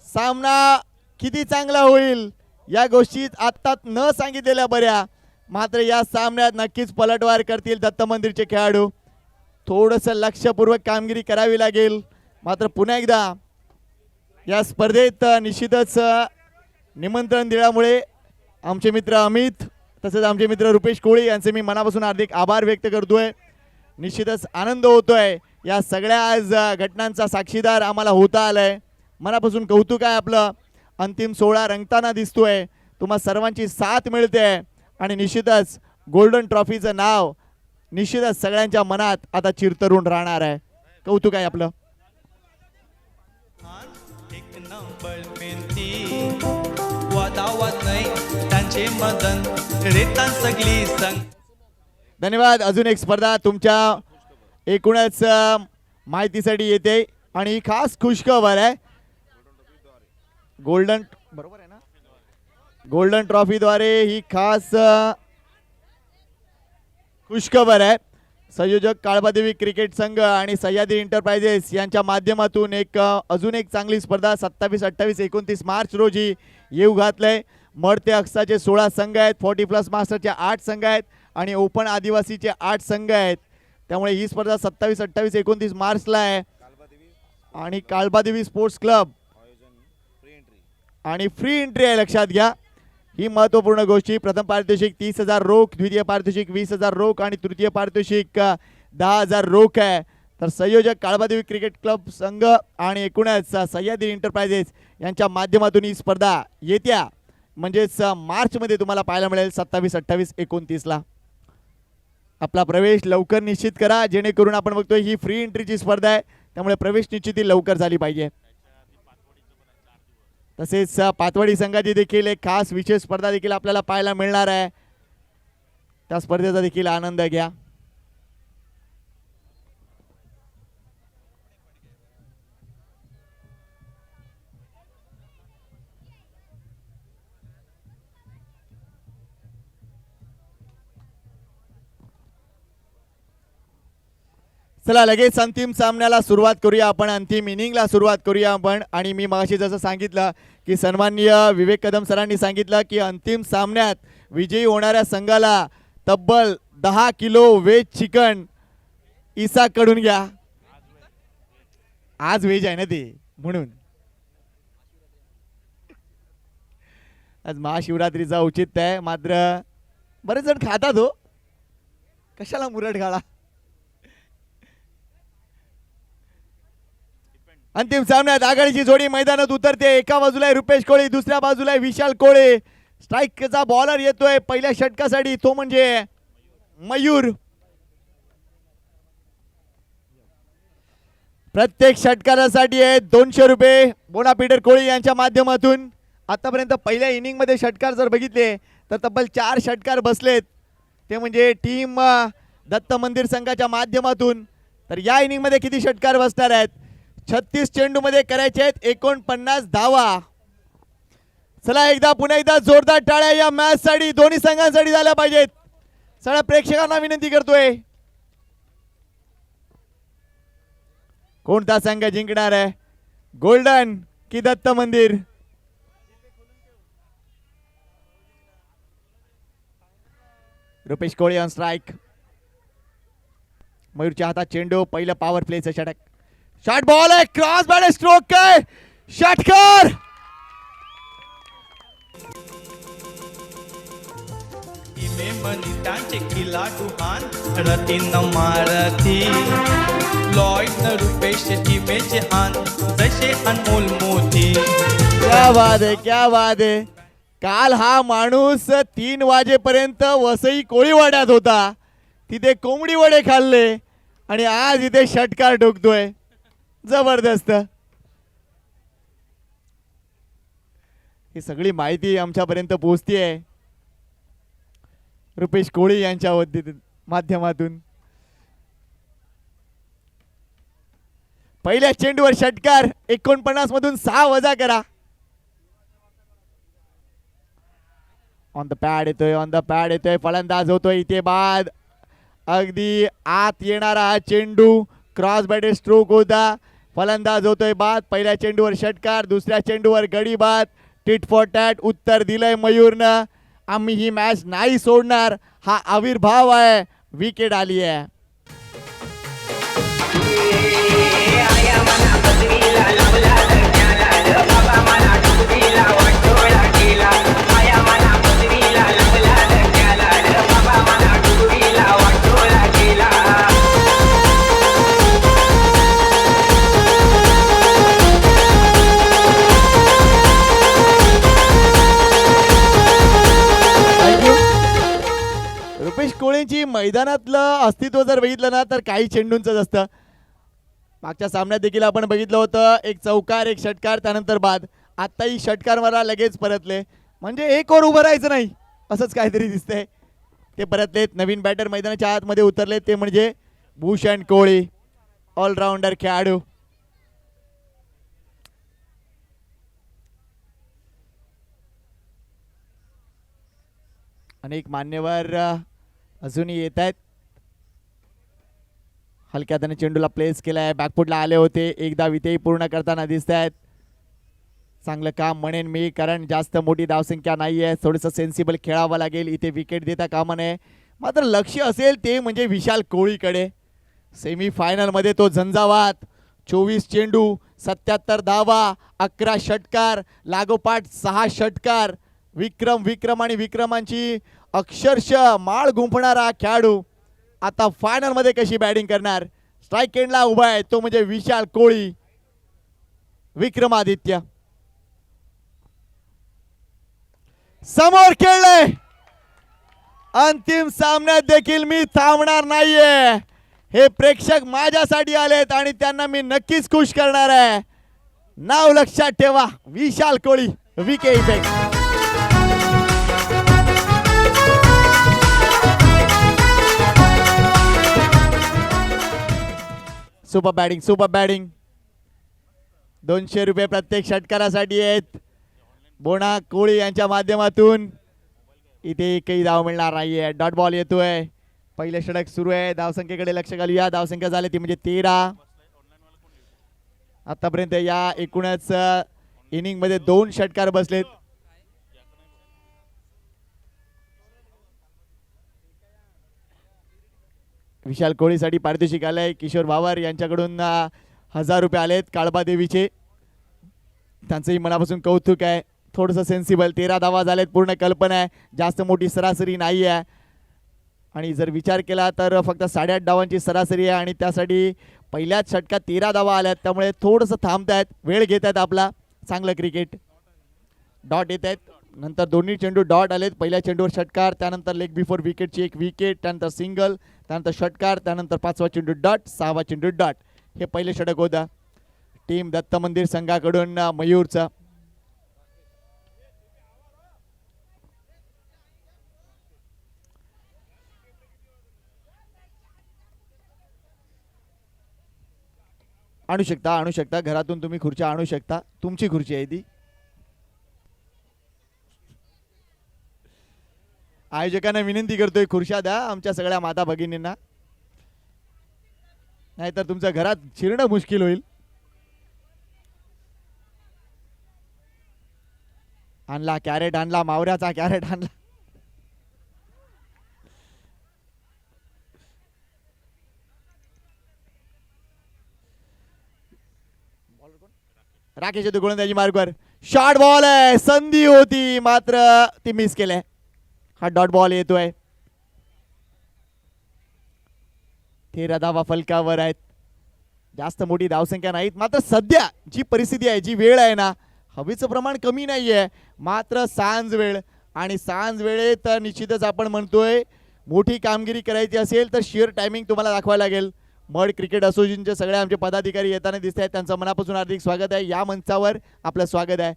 सामना किती चांगला होईल या गोष्टी आता न सांगितलेल्या बऱ्या, मात्र या सामन्यात नक्कीच पलटवार करतील दत्त मंदिरचे खेळाडू. थोडंसं लक्षपूर्वक कामगिरी करावी लागेल. मात्र पुन्हा एकदा या स्पर्धेत निश्चितच निमंत्रण दिल्यामुळे आमचे मित्र अमित तसेच आमचे मित्र रुपेश कोळी यांचे मी मनापासून हार्दिक आभार व्यक्त करतोय. निश्चितच आनंद होतोय, या सगळ्या आज घटनांचा साक्षीदार आम्हाला होता आलाय. मनापासून कौतुक आहे आपलं. अंतिम 16 रंगताना दिसतोय, तुम्हा सर्वांची साथ मिळते आणि निश्चितच गोल्डन ट्रॉफीचं नाव निश्चितच सगळ्यांच्या मनात आता चिरतरून राहणार आहे. कौतुक आहे आपलं. एक नंबर मेहनती वादावाद नाही त्यांचे मदन रेतान सगळी संग. धन्यवाद. अजून एक स्पर्धा तुमच्या एकूणच माहितीसाठी येते आणि ही खास खुशखबर आहे. गोल्डन बरोबर आहे ना, गोल्डन ट्रॉफीद्वारे ही खास खुशखबर आहे. संयोजक काळबादेवी क्रिकेट संघ आणि सह्याद्री एंटरप्राइजेस यांच्या माध्यमातून एक अजून एक चांगली स्पर्धा 27, 28, 29 मार्च रोजी येऊ घातलंय. मड ते अक्साचे 16 संघ आहेत, 40+ मास्टरचे 8 संघ आहेत आणि ओपन आदिवासीचे 8 संघ आहेत. त्यामुळे ही स्पर्धा 27, 28, 29 मार्चला आहे आणि काळबादेवी स्पोर्ट्स क्लब आणि फ्री एंट्री आहे, लक्षात घ्या. ही महत्त्वपूर्ण गोष्टी. प्रथम पारितोषिक 30,000 रोख, द्वितीय पारितोषिक 20,000 रोख आणि तृतीय पारितोषिक 10,000 रोख आहे. तर संयोजक काळबादेवी क्रिकेट क्लब संघ आणि एकूणच सह्याद्री एंटरप्राइजेस यांच्या माध्यमातून ही स्पर्धा येत्या म्हणजेच मार्चमध्ये तुम्हाला पाहायला मिळेल 27, 28, 29ला. आपला प्रवेश लवकर निश्चित करा, जेणेकरून आपण बघतोय ही फ्री एंट्रीची स्पर्धा आहे, त्यामुळे प्रवेश निश्चिती लवकर झाली पाहिजे. तसेच पातवाडी संघाची देखील एक खास विशेष स्पर्धा देखील आपल्याला पाहायला मिळणार आहे. त्या स्पर्धेचा देखील आनंद घ्या. चला लगेच अंतिम सामन्याला सुरुवात करूया आपण, अंतिम इनिंगला सुरुवात करूया आपण. आणि मी मगाशी जसं सांगितलं की सन्माननीय विवेक कदम सरांनी सांगितलं की अंतिम सामन्यात विजयी होणाऱ्या संघाला तब्बल 10 किलो व्हेज चिकन इसाकडून घ्या. आज व्हेज आहे ना ते, म्हणून आज महाशिवरात्रीचा औचित्य आहे. मात्र बरेच जण खातात हो, कशाला मुरड घाला. अंतिम सामन्यात आघाडीची जोडी मैदानात उतरते. एका बाजूला आहे रुपेश कोळी, दुसऱ्या बाजूला आहे विशाल कोळे. स्ट्राईकचा बॉलर येतोय पहिल्या षटकासाठी, तो म्हणजे मयूर. प्रत्येक षटकारासाठी आहे 200 रुपये बोनापीटर कोळी यांच्या माध्यमातून. आतापर्यंत पहिल्या इनिंग मध्ये षटकार जर बघितले तर तब्बल 4 षटकार बसलेत, ते म्हणजे टीम दत्त मंदिर संघाच्या माध्यमातून. तर या इनिंग मध्ये किती षटकार बसणार आहेत? 36 चेंडू मध्ये करायचे आहेत 49 धावा. चला एकदा पुन्हा एकदा जोरदार टाळ्या या मॅच साठी दोन्ही संघांसाठी झाल्या पाहिजेत. सगळ्या प्रेक्षकांना विनंती करतोय, कोणता संघ जिंकणार आहे, गोल्डन की दत्त मंदिर? रुपेश कोळी ऑन स्ट्राइक. मयूरच्या हातात चेंडू, पहिलं पॉवर प्लेचं षटक. शॉट बॉल आहे, क्रॉस बॅट स्ट्रोक काय षटकार. इमे मनितांचे खिलाडू हान रतीन मारती लॉईड न रुपेश इमेचे हान जसे अनमोल मोती. क्या बात आहे, क्या बात आहे. काल हा माणूस 3 वाजेपर्यंत वसई कोळीवाड्यात होता, तिथे कोंबडी वडे खाल्ले आणि आज इथे षटकार ठोकतोय. जबरदस्त. ही सगळी माहिती आमच्यापर्यंत पोहोचतीये रुपेश कोळी यांच्या माध्यमातून. पहिल्या चेंडूवर षटकार, 49 मधून 6 वजा करा. ऑन द पॅड येतोय, ऑन द पॅड येतोय, फलंदाज होतोय इथे बाद. अगदी आत येणारा हा चेंडू क्रॉस बॅट स्ट्रोक होता, फलंदाज होतोय बाद. पहिल्या चेंडूवर षटकार, दुसऱ्या चेंडूवर गडी बाद. टिट फॉर टॅट उत्तर दिलंय मयूरनं. आम्ही ही मॅच नाही सोडणार हा आविर्भाव आहे. विकेट आली आहे. रुपेश कोळेंची मैदानातलं अस्तित्व जर बघितलं ना तर काही चेंडूंचंच असतं. मागच्या सामन्यात देखील आपण बघितलं होतं, एक चौकार एक षटकार त्यानंतर बाद. आत्ताही षटकार मला लगेच परतले, म्हणजे एक ओव्हर उभं राहायचं नाही असंच काहीतरी दिसतंय. ते परतलेत, नवीन बॅटर मैदानाच्या आतमध्ये उतरले, ते म्हणजे भूषण कोळी, ऑलराऊंडर खेळाडू. अनेक मान्यवर अजूनही येत आहेत. हलक्या हाताने चेंडूला प्लेस केलाय, बॅकफुटला आले होते, एकदा वितेही पूर्ण करताना दिसत आहेत. चांगलं काम म्हणेन मी, कारण जास्त मोठी धावसंख्या नाही आहे, थोडंसं सेन्सिबल खेळावं लागेल. इथे विकेट देता कामा नये. मात्र लक्ष असेल ते म्हणजे विशाल कोळीकडे. सेमीफायनलमध्ये तो झंझावात, 24 चेंडू 77 धावा, 11 षटकार, लागोपाठ 6 षटकार. विक्रम आणि विक्रमांची अक्षरशः माळ गुंफणारा खेळाडू आता फायनल मध्ये कशी बॅटिंग करणार. स्ट्राईक एंडला उभा आहे तो म्हणजे विशाल कोळी. विक्रमादित्य समोर खेळले. अंतिम सामन्यात देखील मी थांबणार नाहीये. हे प्रेक्षक माझ्यासाठी आलेत आणि त्यांना मी नक्कीच खुश करणार आहे. नाव लक्षात ठेवा, विशाल कोळी, विके effect. Super batting, super batting. 200 रुपये प्रत्येक षटकारासाठी आहेत बोना कोळी यांच्या माध्यमातून. इथे एकही धाव मिळणार नाहीये. डॉट बॉल येतोय, पहिले षटक सुरू आहे. धावसंख्येकडे लक्ष घालूया. धावसंख्या झाली ती म्हणजे 13. आतापर्यंत या एकूणच इनिंग मध्ये 2 षटकार बसलेत. विशाल कोळीसाठी पारितोषिक आलंय. किशोर भावर यांच्याकडून 1000 रुपये आलेत काळबा देवीचे. त्यांचंही मनापासून कौतुक आहे. थोडंसं सेन्सिबल. 13 धावा झालेत, पूर्ण कल्पना आहे, जास्त मोठी सरासरी नाही आहे. आणि जर विचार केला तर फक्त 8.5 धावांची सरासरी आहे आणि त्यासाठी पहिल्याच षटकात 13 धावा आल्यात. त्यामुळे थोडंसं थांबतायत, वेळ घेत आहेत आपला. चांगलं क्रिकेट. डॉट येत आहेत, नंतर दोन्ही चेंडू डॉट आलेत. पहिल्या चेंडूवर षटकार, त्यानंतर लेग बिफोर विकेटची एक विकेट, त्यानंतर सिंगल, त्यानंतर षटकार, त्यानंतर 5वा चेंडू डॉट, 6वा चेंडू डॉट. हे पहिले षटक होतं टीम दत्त मंदिर संघाकडून मयूरचं. आणू शकता घरातून तुम्ही खुर्च्या आणू शकता, तुमची खुर्ची आहे ती. आयोजकांना विनंती करतोय खुर्च्या द्या आमच्या सगळ्या माता भगिनींना, नाहीतर तुमच्या घरात शिरणं मुश्किल होईल. आणला कॅरेट, आणला मावऱ्याचा कॅरेट आणला. राकेश येतो गोलंदाजी मार्गवर, शॉर्ट बॉल आहे, संधी होती मात्र ती मिस केले. हा डॉट बॉल येतोय. 13 धावा फलकावर आहेत, जास्त मोठी धावसंख्या नाहीत, मात्र सध्या जी परिस्थिती आहे, जी वेळ आहे ना, हवेचं प्रमाण कमी नाहीये, मात्र सांज वेळ आणि सांज वेळेत निश्चितच आपण म्हणतोय मोठी कामगिरी करायची असेल तर शेअर टायमिंग तुम्हाला दाखवायला लागेल. मड क्रिकेट असोसिएशनचे सगळे आमचे पदाधिकारी येताना दिसत आहेत, त्यांचं मनापासून हार्दिक स्वागत आहे. या मंचावर आपलं स्वागत आहे.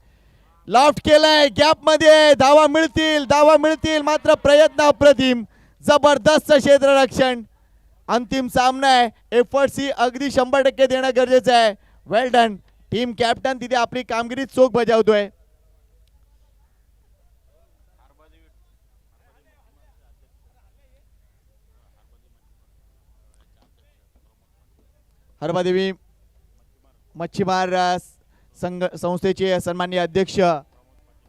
लॉफ्ट केलंय, गॅप मध्ये धावा मिळतील मात्र प्रयत्न अप्रतिम, जबरदस्त क्षेत्ररक्षण. अंतिम सामना आहे, एफर्ट्स ही अगदी 100% देणं गरजेचं आहे. वेल डन. टीम कॅप्टन तिथे आपली कामगिरी चोख बजावतोय. हरबादेवी मच्छीमार संस्थेचे सन्माननीय अध्यक्ष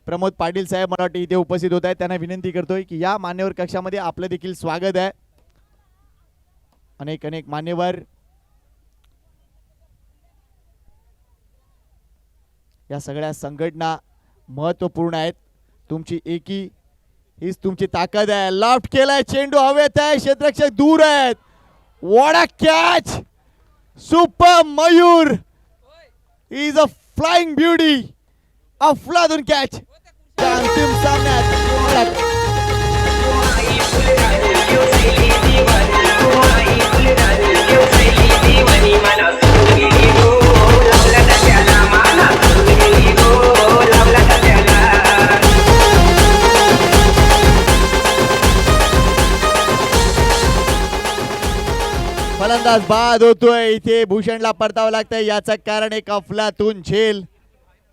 प्रमोद पाटील साहेब मला वाटतं इथे उपस्थित होत आहेत. त्यांना विनंती करतोय की या मान्यवर कक्षामध्ये आपलं देखील स्वागत आहे. अनेक अनेक मान्यवर या सगळ्या संघटना महत्वपूर्ण आहेत. तुमची एकी हीच तुमची ताकद आहे. लॉफ्ट केलाय, चेंडू हवेत आहे, क्षेत्ररक्षक दूर आहेत. What a catch, super Mayur is a flying beauty, अफलातून कॅच. अंतिम सामन्यात फलंदाज बाद होतोय. इथे भूषणला परतावं लागतंय, याचं कारण एक अफलातून झेल.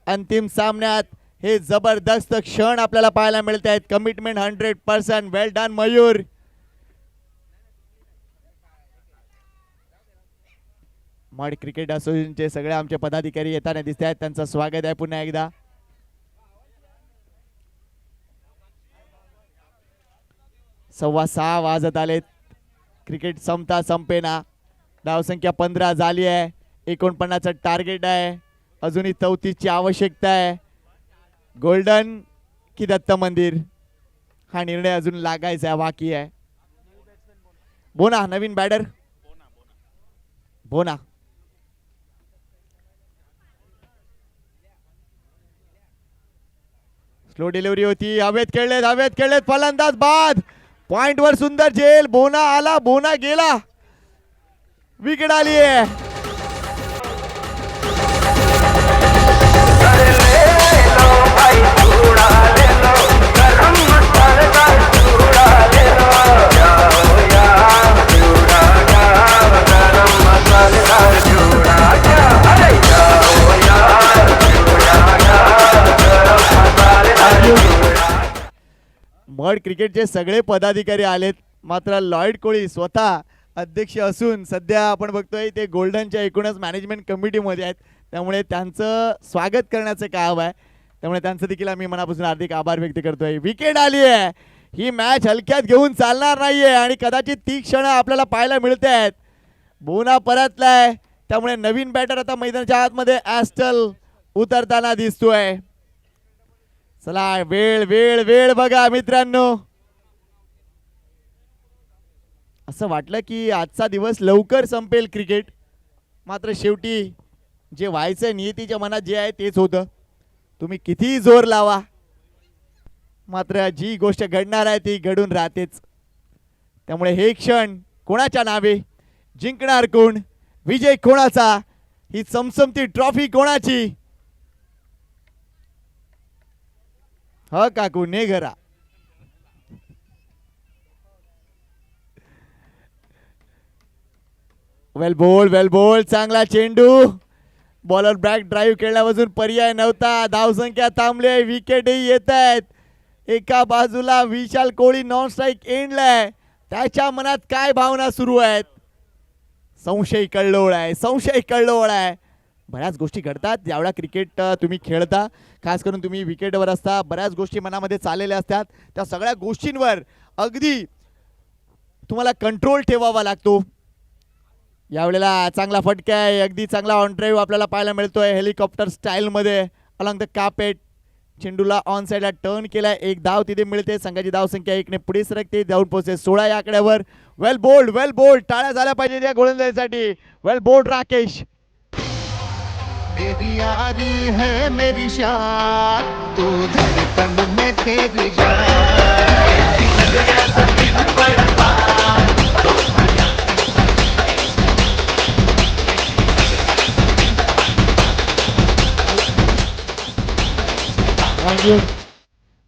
अंतिम सामन्यात हे जबरदस्त क्षण आपल्याला पाहायला मिळत आहेत. कमिटमेंट 100%. वेल डन मयूर. मड क्रिकेट असोसिएशनचे सगळे आमचे पदाधिकारी येताना दिसत आहेत, त्यांचं स्वागत आहे पुन्हा एकदा. सव्वा 6 वाजत आलेत. क्रिकेट संपेना. धावसंख्या 15 झाली आहे. 49चं टार्गेट आहे. अजूनही 34ची आवश्यकता आहे. गोल्डन की दत्त मंदिर हा निर्णय अजून लागायचा आहे, बाकी आहे. बोना नवीन बॅटर, बोना. स्लो डिलिव्हरी होती. हवेत खेळलेत फलंदाज बाद. पॉइंट वर सुंदर झेल. बोना आला, बोना गेला, विकेट आली आहे. मड क्रिकेटचे सगळे पदाधिकारी आलेत, मात्र लॉयड कोळी स्वतः अध्यक्ष असून सध्या आपण बघतोय ते गोल्डनच्या एकूणच मॅनेजमेंट कमिटीमध्ये आहेत. त्यामुळे त्यांचं स्वागत करण्याचं काम आहे. त्यामुळे त्यांचं देखील आम्ही मनापासून हार्दिक आभार व्यक्त करतोय. विकेट आली आहे. ही मॅच हलक्यात घेऊन चालणार नाहीये आणि कदाचित ती क्षण आपल्याला पाहायला मिळते आहेत. बोना परतलाय, त्यामुळे नवीन बॅटर आता मैदानाच्या आतमध्ये ॲस्टल उतरताना दिसतोय. चला वेळ वेळ वेळ बघा मित्रांनो. असं वाटलं की आजचा दिवस लवकर संपेल क्रिकेट, मात्र शेवटी जे व्हायचं नियतीच्या मनात जे आहे तेच होतं. तुम्ही कितीही जोर लावा, मात्र जी गोष्ट घडणार आहे ती घडून राहतेच. त्यामुळे हे क्षण कोणाच्या नावे, जिंकणार कोण, विजय कोणाचा, ही चमचमती ट्रॉफी कोणाची. ह काकू ने घरा. वेल बोल चांगला चेंडू. बॉलर बॅक ड्राईव्ह खेळण्यापासून पर्याय नव्हता. धावसंख्या थांबले, विकेटही येत आहेत. एका बाजूला विशाल कोहली नॉन स्ट्राईक एंडलाय. त्याच्या मनात काय भावना सुरू आहेत? संशय कल्लोळ आहे. बऱ्याच गोष्टी घडतात ज्यावेळा क्रिकेट तुम्ही खेळता, खास करून तुम्ही विकेटवर असता. बऱ्याच गोष्टी मनामध्ये चाललेल्या असतात. त्या सगळ्या गोष्टींवर अगदी तुम्हाला कंट्रोल ठेवावा लागतो. यावेळेला चांगला फटका आहे, अगदी चांगला ऑन ड्राईव्ह आपल्याला पाहायला मिळतोय हेलिकॉप्टर स्टाईलमध्ये अलॉंग द कार्पेट. चेंडूला ऑन साईडला टर्न केलाय. एक धाव तिथे मिळते. संघाची धावसंख्या 1 पुढे सरकते. जाऊन पोहोचते 16 या आकड्यावर. वेल बोल्ड. टाळ्या झाल्या पाहिजे या गोलंदाजीसाठी. वेल बोल्ड राकेश. तेरी यारी है मेरी शान, तू धड़कन में तेरी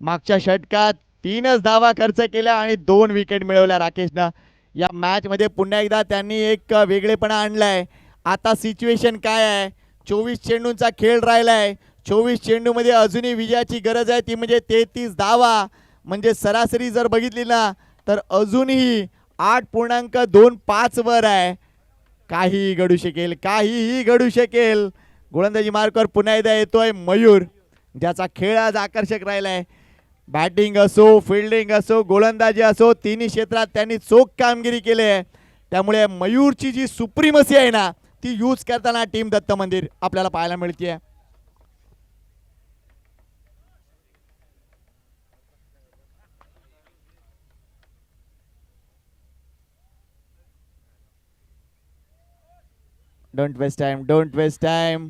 मागच्या षटकात 3च धावा खर्च केल्या आणि 2 विकेट मिळवल्या राकेशनं. या मॅच मध्ये पुन्हा एकदा त्यांनी एक वेगळेपणा आणलाय. आता सिच्युएशन काय आहे? 24 चेंडूंचा खेळ राहिलाय. 24 चेंडूमध्ये अजूनही विजयाची गरज आहे, ती म्हणजे 33 धावा. म्हणजे सरासरी जर बघितली ना तर अजूनही 8.25 वर आहे. काहीही घडू शकेल. गोलंदाजी मार्कवर पुन्हा एकदा येतोय मयूर, ज्याचा खेळ आज आकर्षक राहिलाय. बॅटिंग असो, फिल्डिंग असो, गोलंदाजी असो, तिन्ही क्षेत्रात त्यांनी चोख कामगिरी केली आहे. त्यामुळे मयूरची जी सुप्रीमसी आहे ना ती यूज करताना टीम दत्त मंदिर आपल्याला पाहायला मिळते. Don't waste time.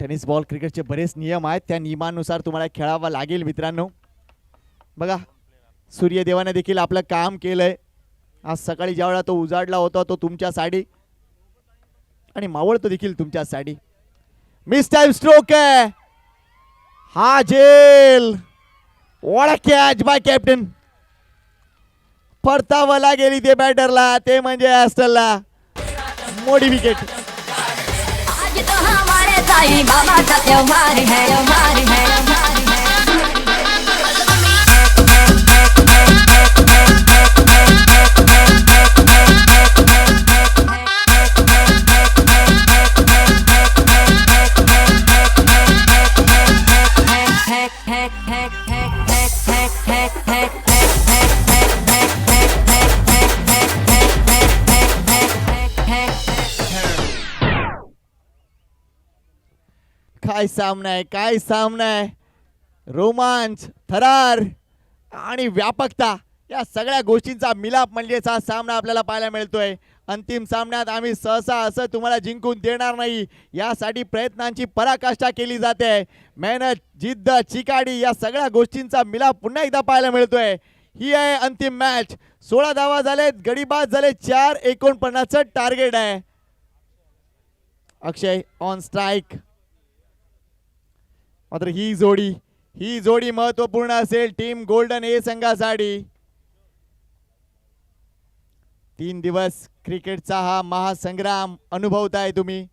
Tennis ball क्रिकेटचे बरेच नियम आहेत. त्या नियमानुसार तुम्हाला खेळावं लागेल मित्रांनो. बघा, सूर्यदेवाने देखील आपलं काम केलंय. आज सकाळी ज्यावेळा तो उजाडला होता तो तुमच्यासाठी आणि मावळतो देखील तुमच्यासाठी. मिस टाइम स्ट्रोक आहे हा. जेल what a catch by captain. परतावं लागेल इथे बॅटरला, ते म्हणजे ॲस्टलला. मोठी विकेट. आज तो हमारे साईं बाबा का त्योहार है. काय सामना आहे. रोमांच, थरार आणि व्यापकता या सगळ्या गोष्टींचा मिलाप म्हणजेच हा सामना आपल्याला पाहायला मिळतोय. अंतिम सामन्यात आम्ही सहसा असं तुम्हाला जिंकून देणार नाही, यासाठी प्रयत्नांची पराकाष्ठा केली जाते. मेहनत, जिद्द, चिकाटी या सगळ्या गोष्टींचा मिलाप पुन्हा एकदा पाहायला मिळतोय. ही आहे अंतिम मॅच. 16 धावा झालेत, गडी बाद झाले 4. 49 टार्गेट आहे. अक्षय ऑन स्ट्राईक. मात्र ही जोडी महत्वपूर्ण असेल टीम गोल्डन ए संघासाठी. 3 दिवस क्रिकेटचा हा महासंग्राम अनुभवताय तुम्ही.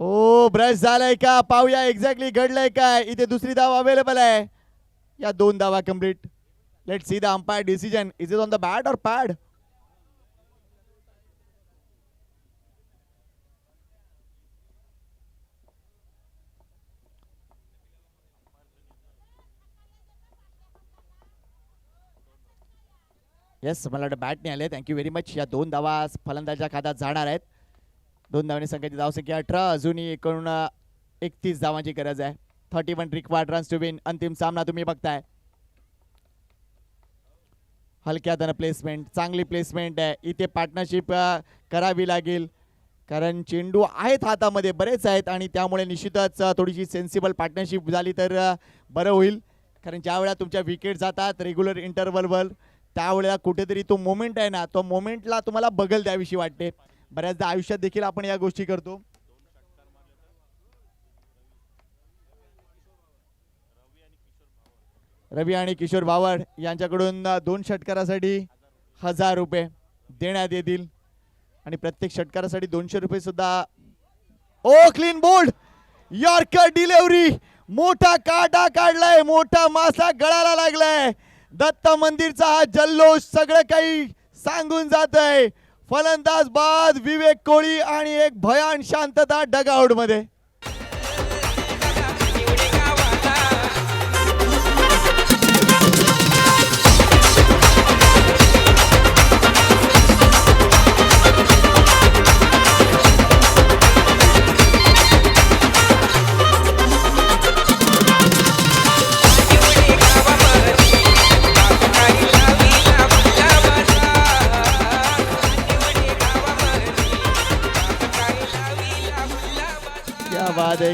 ओ ब्रश झालाय का? पाहूया एक्झॅक्टली घडलंय काय. इथे दुसरी धाव अवेलेबल आहे. या 2 धावा complete. Let's see the umpire decision. Is it on the bat और पॅड? येस, मला वाटतं बॅटने आले. Thank you very much. या 2 धावा फलंदाजाच्या खात्यात जाणार आहेत. 2 धावांनी संघाची धावसंख्या 18. अजूनही एकूण 31 धावांची गरज आहे. 31 रिक्वायर्ड रन्स टू विन. अंतिम सामना तुम्ही बघताय. हलक्या धन प्लेसमेंट, चांगली प्लेसमेंट आहे. इथे पार्टनरशिप करावी लागेल, कारण चेंडू आहेत हातामध्ये, बरेच आहेत आणि त्यामुळे निश्चितच थोडीशी सेन्सिबल पार्टनरशिप झाली तर बरं होईल. कारण ज्या वेळा तुमच्या विकेट जातात रेग्युलर इंटरवलवर त्यावेळेला कुठेतरी तो मोमेंट आहे ना, तो मोमेंटला तुम्हाला बगल द्यावीशी वाटते. बऱ्याचदा आयुष्यात देखील आपण या गोष्टी करतो. रवी आणि किशोर भावड यांच्याकडून 2 षटकारासाठी 1000 रुपये देण्यात येतील आणि प्रत्येक षटकारासाठी 200 रुपये सुद्धा. ओ क्लीन बोल्ड, यॉर्कर डिलिव्हरी, मोठा काटा काढलाय, मोठा मासा गळाला लागलाय. दत्त मंदिरचा हा जल्लोष सगळं काही सांगून जात आहे. फलंदाज बाद विवेक कोळी आणि एक भयान शांतता डगआउट मध्ये.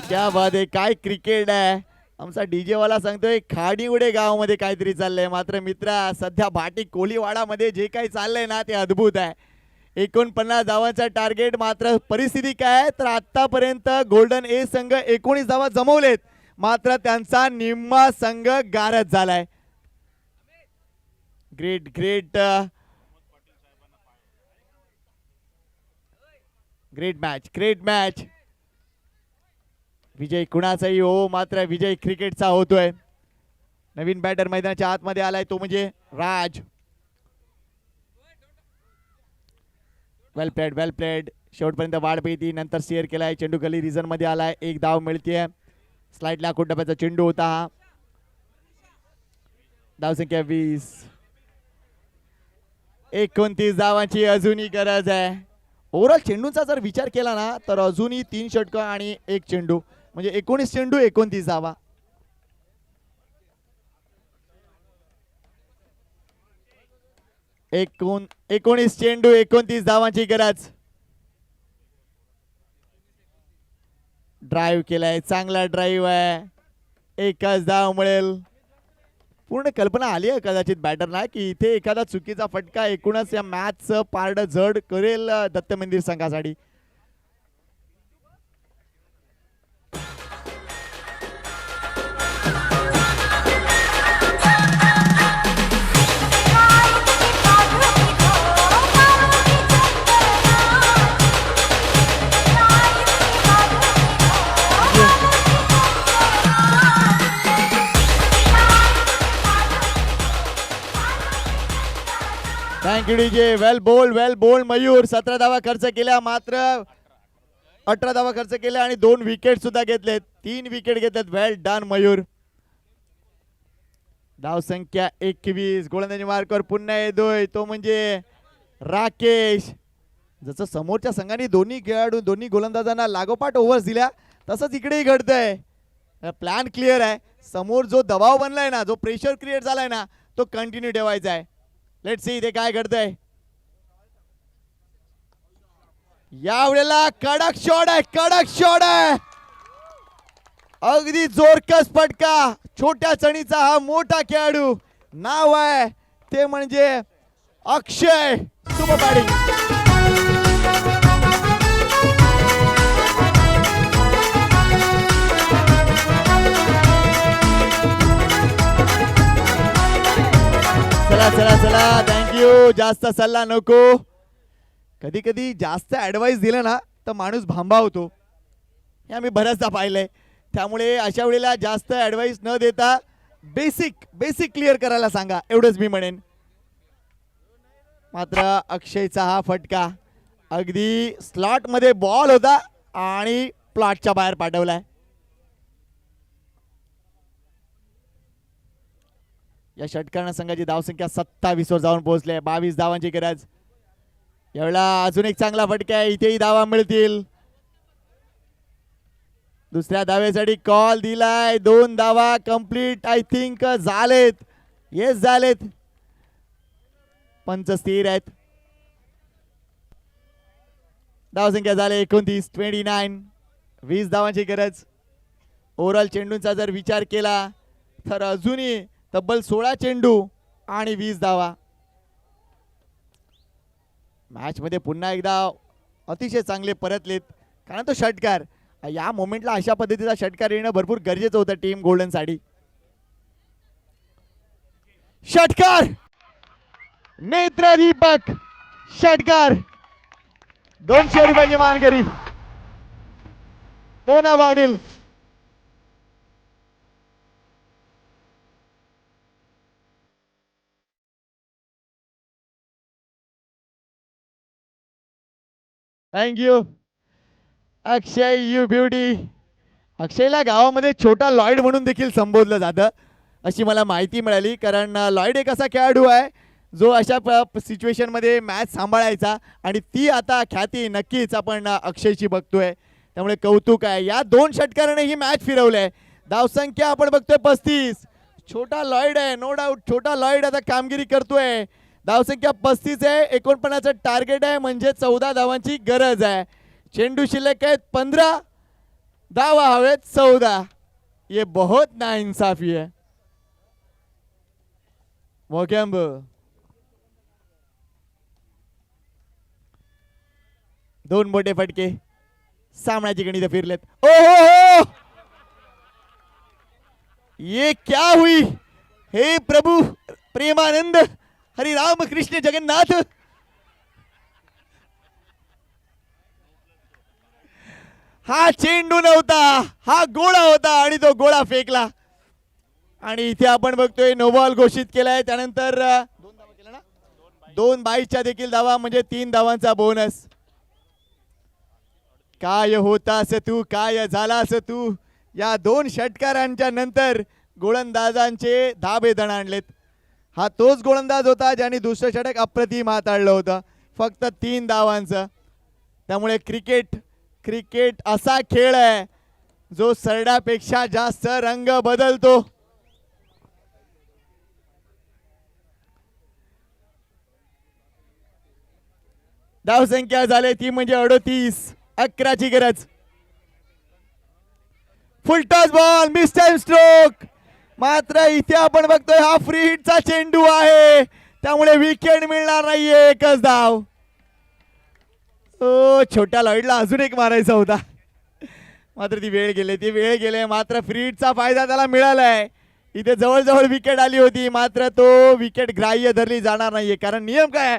क्या बात आहे, काय क्रिकेट आहे. आमचा डीजे वाला सांगतोय खाडीवडे गावामध्ये काहीतरी चाललंय. मात्र मित्रा, सध्या भाटी कोळीवाडामध्ये जे काही चाललंय ना ते अद्भुत आहे. 49 धावांचा टार्गेट. मात्र परिस्थिती काय आहे तर आतापर्यंत गोल्डन ए संघ 19 धावा जमवलेत, मात्र त्यांचा निम्मा संघ गारद झालाय. Great great great match. विजय कुणाचाही हो, मात्र विजय क्रिकेटचा होतोय. नवीन बॅटर मैदानाच्या आतमध्ये आलाय, तो म्हणजे राज. वेल प्लेड. शेवटपर्यंत वाढ पेती, नंतर शेअर केलाय. चेंडू गली रिझन मध्ये आलाय. 1 धाव मिळतीये. स्लाइड लाखो डब्याचा चेंडू होता हा. धावसंख्या 20. 29 धावांची अजूनही गरज आहे. ओव्हरऑल चेंडूचा जर विचार केला ना तर अजूनही 3 षटकं आणि 1 चेंडू, म्हणजे 19 चेंडू 29 धावा. एकूण 19 चेंडू 29 धावांची गरज. ड्राईव्ह केलाय, चांगला ड्राईव्ह आहे. 1च धाव मिळेल. पूर्ण कल्पना आली आहे कदाचित बॅटरना की इथे एखादा चुकीचा फटका एकूणच या मॅचचं पारड जड करेल दत्त मंदिर संघासाठी. Thank you DJ. Well bowled Mayur. 17 धावा खर्च केल्या, मात्र 18 धावा खर्च केल्या आणि 2 विकेट सुद्धा घेतलेत. 3 विकेट घेतलेत. वेल डन मयूर. धाव संख्या 21. गोलंदाजी मार्कवर पुन्हा येतोय, तो म्हणजे राकेश. जसं समोरच्या संघाने दोन्ही गोलंदाजांना लागोपाठ ओव्हर्स दिल्या तसंच इकडेही घडतंय. प्लॅन क्लिअर आहे. समोर जो दबाव बनलाय ना, जो प्रेशर क्रिएट झालाय ना, तो कंटिन्यू ठेवायचा आहे. लेट्स सी इथे काय घडतंय. यावेळेला कडक शॉट आहे. अगदी जोरकस फटका. छोट्या चणीचा हा मोठा खेळाडू. नाव आहे ते म्हणजे अक्षय. शुभ बॅटिंग. चला थँक्यू. जास्त सल्ला नको. कधी कधी जास्त ऍडवाइस दिलं ना तर माणूस भांबावतो, हे आम्ही बऱ्याचदा पाहिलंय. त्यामुळे अशा वेळेला जास्त ऍडवाइस न देता बेसिक क्लिअर करायला सांगा, एवढंच मी म्हणेन. मात्र अक्षयचा हा फटका अगदी स्लॉट मध्ये बॉल होता आणि प्लॉटच्या बाहेर पाठवलाय. या षटकारण संघाची धावसंख्या 27 वर जाऊन पोहोचले. 22 धावांची गरज. यावेळेला अजून एक चांगला फटका आहे, इथेही धावा मिळतील. दुसऱ्या धावेसाठी कॉल दिलाय. 2 धावा कंप्लीट आय थिंक झालेत. येस झालेत. पंच स्थिर आहेत. धावसंख्या झाले 29. 20 धावांची गरज. ओव्हरऑल चेंडूंचा जर विचार केला तर अजूनही तब्बल 16 चेंडू आणि 20 धावा. मॅच मध्ये पुन्हा एकदा अतिशय चांगले परतलेत, कारण तो षटकार या मोमेंटला अशा पद्धतीचा षटकार येणं भरपूर गरजेचं होतं टीम गोल्डन साठी. षटकार नेत्रदीपक षटकार 200 रुपयाची मानकरी Mona Patil. Thank you Akshay you beauty. अक्षयला गावामध्ये छोटा लॉयड म्हणून देखील संबोधलं जातं अशी मला माहिती मिळाली, कारण लॉयड एक असा खेळाडू आहे जो अशा सिच्युएशन मध्ये मॅच सांभाळायचा आणि ती आता ख्याती नक्कीच आपण अक्षयची बघतोय, त्यामुळे कौतुक आहे. या 2 षटकाराने ही मॅच फिरवलंय. धावसंख्या आपण बघतोय 35. छोटा लॉयड आहे, नो डाऊट छोटा लॉयड आता कामगिरी करतोय. धावसंख्या 35 आहे. 49चं टार्गेट आहे, म्हणजे 14 धावांची गरज आहे. चेंडू शिल्लक आहेत 15, धावा हवेत 14. ये बहुत नाइंसाफी है. मोगॅम्ब दोन मोठे फटके सामन्याची गणित फिरलेत. ओ हो, ये क्या हुई. हे प्रभु प्रेमानंद हरि राम कृष्ण जगन्नाथ. हा चेंडू नव्हता, हा गोळा होता आणि तो गोळा फेकला. आणि इथे आपण बघतोय नो बॉल घोषित केलाय. त्यानंतर 2 बाईच्या देखील धावा, म्हणजे 3 धावांचा बोनस. काय होतास तू, काय झालास तू. या 2 षटकारांच्या नंतर गोलंदाजांचे धाबे दणाणलेत. हा तोच गोलंदाज होता ज्याने दुसरं षटक अप्रतिम हाताळलं होतं, फक्त 3 धावांचं. त्यामुळे क्रिकेट असा खेळ आहे जो सरड्यापेक्षा जास्त रंग बदलतो. धावसंख्या झाले ती म्हणजे 38. 11ची गरज. फुल toss ball, miss time stroke. मात्र इथे आपण बघतोय हा फ्री हिटचा चेंडू आहे, त्यामुळे विकेट मिळणार नाहीये. एकच धाव. ओ छोट्या लॉईडला अजून एक मारायचा होता, मात्र ती वेळ गेले. मात्र फ्री हिटचा फायदा त्याला मिळालाय. इथे जवळजवळ विकेट आली होती, मात्र तो विकेट ग्राह्य धरली जाणार नाहीये, कारण नियम काय आहे,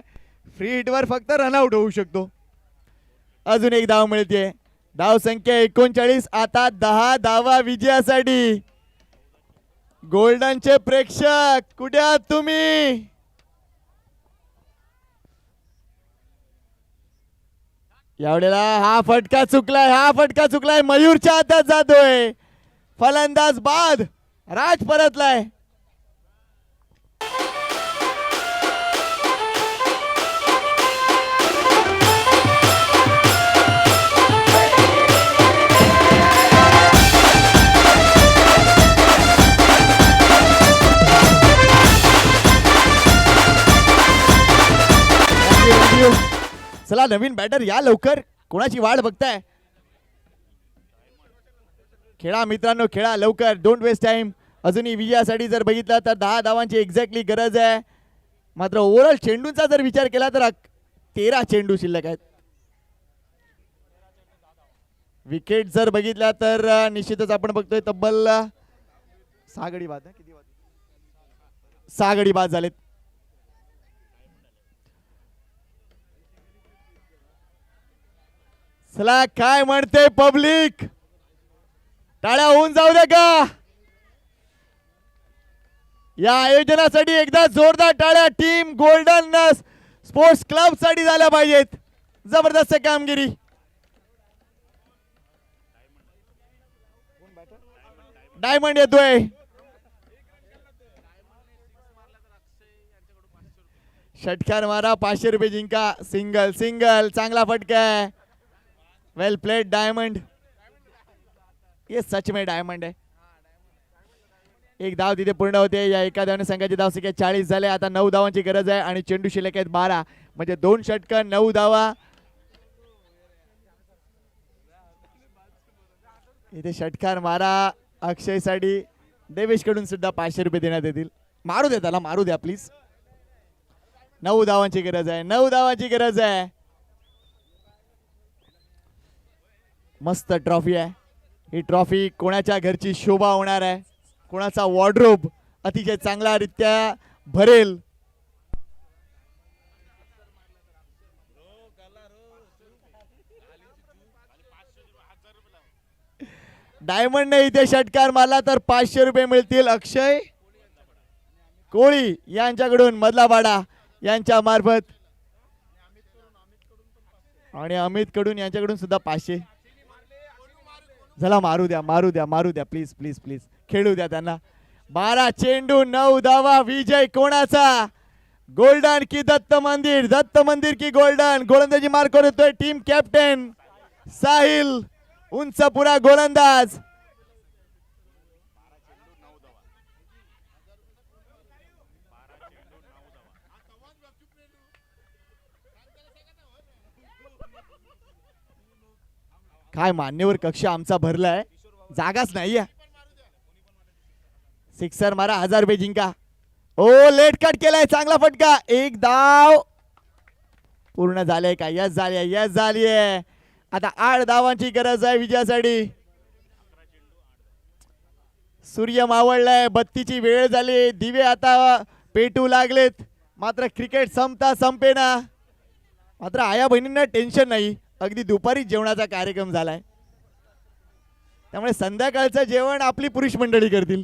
फ्री हिटवर फक्त रनआउट होऊ शकतो. अजून एक धाव मिळते. धाव संख्या 39. आता 10 धावा विजयासाठी. गोल्डनचे प्रेक्षक कुठे आहात तुम्ही. यावेळेला हा फटका चुकलाय. मयूरच्या हातात जातोय. फलंदाज बाद. राज परतलाय. चला नवीन बॅटर या लवकर, कोणाची वाट बघताय. खेळा मित्रांनो, खेळा लवकर, डोंट वेस्ट टाइम. अजूनही विजयासाठी जर बघितलं तर 10 धावांची एक्झॅक्टली गरज आहे. मात्र ओव्हरऑल चेंडूंचा जर विचार केला तर 13 चेंडू शिल्लक आहेत. विकेट जर बघितला तर निश्चितच आपण बघतोय तब्बल 6 गडी बाद. किती 6 गडी बाद झालेत. चला काय म्हणते पब्लिक, टाळ्या होऊन जाऊ दे का. या आयोजनासाठी एकदा जोरदार टाळ्या टीम गोल्डन स्पोर्ट्स क्लब साठी झाल्या पाहिजेत. जबरदस्त कामगिरी. डायमंड येतोय. षटकार मारा, 500 रुपये जिंका. सिंगल चांगला फटका आहे. वेल प्लेड डायमंड. ये सच में डायमंड है. एक धाव तिथे पूर्ण होते. या एका धावने संघाची धावसंख्या 40 झाले. आता 9 धावांची गरज आहे आणि चेंडू शिल्लक आहेत 12, म्हणजे 2 षटकार 9 धावा. इथे षटकार मारा अक्षय साठी. देवेश कडून सुद्धा 500 रुपये देण्यात येतील. मारू द्या त्याला, मारू द्या प्लीज. 9 धावांची गरज आहे, 9 धावांची गरज आहे. मस्त ट्रॉफी आहे. ही ट्रॉफी कोणाच्या घरची शोभा होणार आहे, कोणाचा वॉर्डरोब अतिशय चांगला रित्या भरेल. डायमंडने इथे षटकार मारला तर 500 रुपये मिळतील अक्षय कोळी यांच्याकडून, मधला बाडा यांच्या मार्फत, आणि अमित कडून यांच्याकडून सुद्धा 500. चला मारू द्या, मारू द्या, मारू द्या, प्लीज प्लीज प्लीज, खेळू द्या त्यांना. 12 चेंडू 9 धावा. विजय कोणाचा, गोल्डन की दत्त मंदिर, दत्त मंदिर की गोल्डन. गोलंदाजी मार करतोय टीम कॅप्टन साहिल, उंच पुरा गोलंदाज. काय मान्यवर कक्ष आमचा भरलाय, जागाच नाहीये. सिक्सर मारा, 1000 रुपये जिंका. ओ लेट कट केलाय, चांगला फटका. एक धाव पूर्ण झाले का? यस झाली, यस झाली आहे. आता 8 धावांची गरज आहे विजयासाठी. सूर्य मावळलाय, बत्तीची वेळ झाली, दिवे आता पेटू लागलेत. मात्र क्रिकेट संपता संपेना. मात्र आया बहिणींना टेन्शन नाही, अगदी दुपारी जेवणाचा कार्यक्रम झालाय, त्यामुळे संध्याकाळचं जेवण आपली पुरुष मंडळी करतील.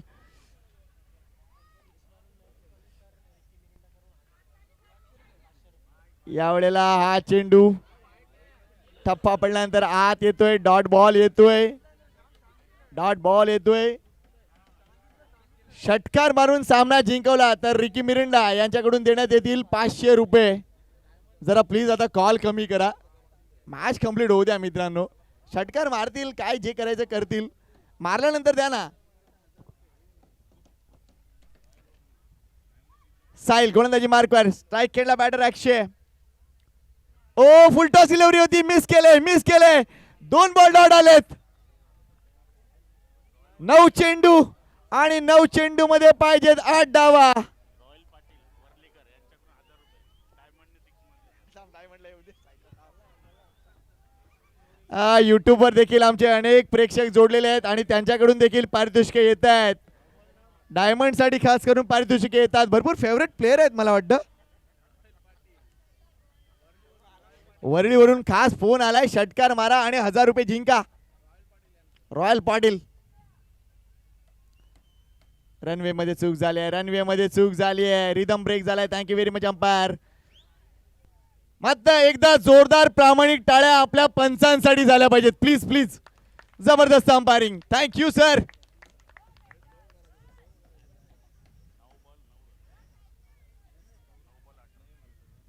यावेळेला हा चेंडू टप्पा पडल्यानंतर आत येतोय, डॉट बॉल येतोय, डॉट बॉल येतोय. षटकार मारून सामना जिंकवला तर रिकी मिरिंडा यांच्याकडून देण्यात येतील 500 रुपये. जरा प्लीज आता कॉल कमी करा, मॅच कंप्लीट होऊ द्या मित्रांनो. षटकार मारतील, काय जे करायचं करतील, मारल्यानंतर द्या ना. साहिल गोलंदाजी मार्कवर, स्ट्राइक खेळला बॅटर अक्षय. ओ फुलटॉस डिलिव्हरी होती, मिस केले, मिस केले. 2 बॉल डॉट आलेत. 9 चेंडू आणि 9 चेंडू मध्ये पाहिजेत 8 धावा. युट्यूब वर देखील आमचे अनेक प्रेक्षक जोडलेले आहेत आणि त्यांच्याकडून देखील पारितोषिके येत आहेत. डायमंड साठी खास करून पारितोषिके येतात. भरपूर फेवरेट प्लेयर आहेत मला वाटतं. वरळीवरून खास फोन आलाय, षटकार मारा आणि 1000 रुपये जिंका. रॉयल पाटील. रनवे मध्ये चूक झाली आहे, रनवे मध्ये चूक झाली आहे. रिदम ब्रेक झालाय. Thank you very much umpire. मात्र एकदा जोरदार प्रामाणिक टाळ्या आपल्या पंचांसाठी झाल्या पाहिजेत प्लीज प्लीज. जबरदस्त अंपायरिंग, थँक्यू सर.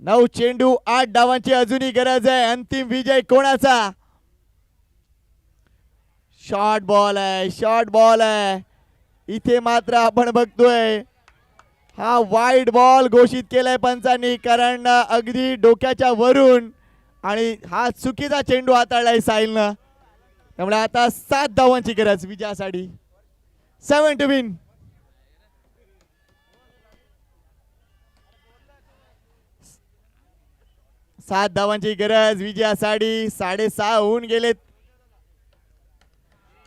नऊ चेंडू 8 धावांची अजूनही गरज आहे. अंतिम विजय कोणाचा? शॉर्ट बॉल आहे, शॉर्ट बॉल आहे. इथे मात्र आपण बघतोय हा वाईड बॉल घोषित केलाय पंचांनी, कारण अगदी डोक्याच्या वरून, आणि हा चुकीचा चेंडू हाताळलाय साहिलनं. त्यामुळे आता 7 धावांची गरज विजयासाठी. 7 to win. सात धावांची गरज विजयासाठी. 6.5 होऊन गेलेत.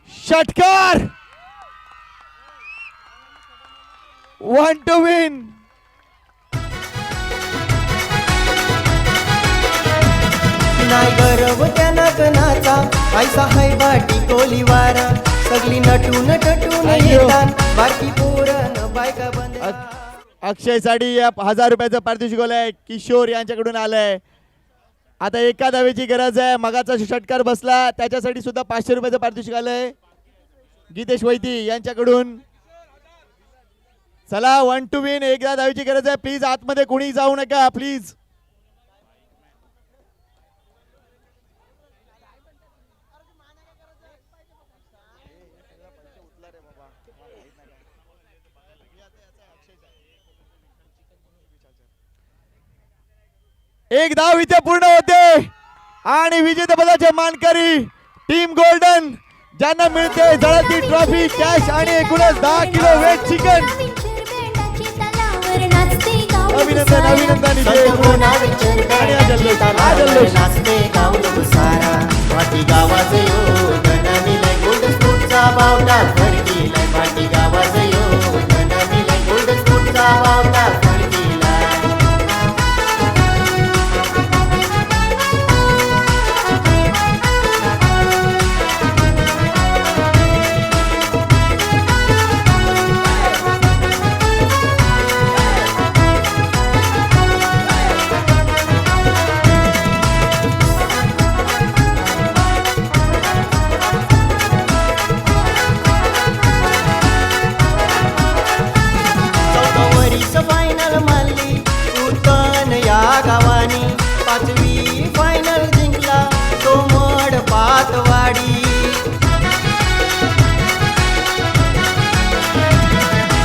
षटकार 1 to win. नाही गरव त्या नागनाचा, ऐसा है बाटी कोलीवारा. सगळी नटून टटून येतात, बाकी पोरं बायका बंद. अक्षय साठी 1000 रुपयाचं पारितोषिक आलंय, किशोर यांच्याकडून आलंय. आता एका धावेची गरज आहे. मगाचा षटकार बसला त्याच्यासाठी सुद्धा 500 रुपयाचं पारितोषिक आलंय गीतेश वैती यांच्याकडून. चला 1 to win. एकदा धावेची गरज आहे. प्लीज आतमध्ये कोणी जाऊ नका प्लीज. एक धाव इथे पूर्ण होते आणि विजेतेपदाचे मानकरी टीम गोल्डन, ज्यांना मिळते जळती ट्रॉफी, कॅश आणि एकूणच 10 किलो वेट चिकन. अभिनंदन अभिनंदन इथे. आणि हा जल्लोष, हा जल्लोष. नाचते गावलं सारा पाठी गावाचं यो धनानीला गोल्ड स्पोर्टचा बावटा फडकीला पाठी गावाचं यो धनानीला गोल्ड स्पोर्टचा बावटा फडकीला चौदावरीच फायनल मारली उतन या गावानी 5वी फायनल जिंकला तो मड पातवाडी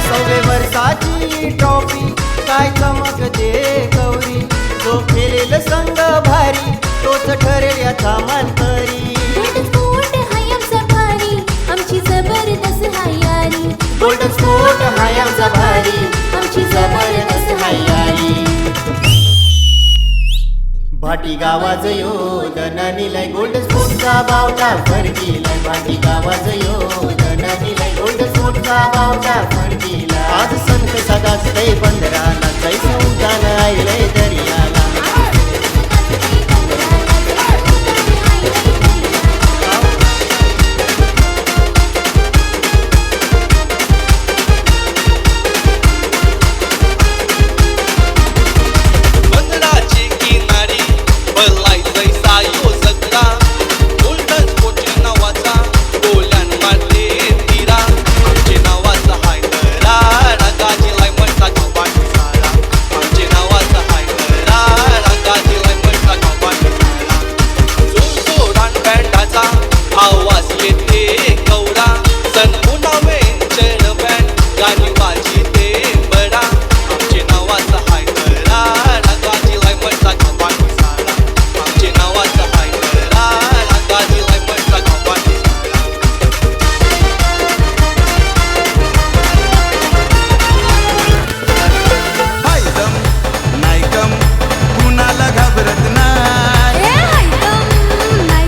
6व्या वर्षाची ट्रॉफी काय चमक दे गौरी जो खेळेल संघ भारी तोच ठरेल याचा मानकरी स्पोर्ट हाय आमचा भारी आमची जबरदस्त हायारी गोल्डन स्पोर्ट हाय आमचा भारी आमची जबरदस्त हायारी भाटी गावाचं यो धनानीलाय गोल्ड स्पोर्टचा बावटा फडकीलाय भाटी गावाचं यो धनानीलाय गोल्ड स्पोर्टचा बावटा फडकीला आज संत सदाच लय बंदराला जैसून गाणं ऐकलंय दर्याला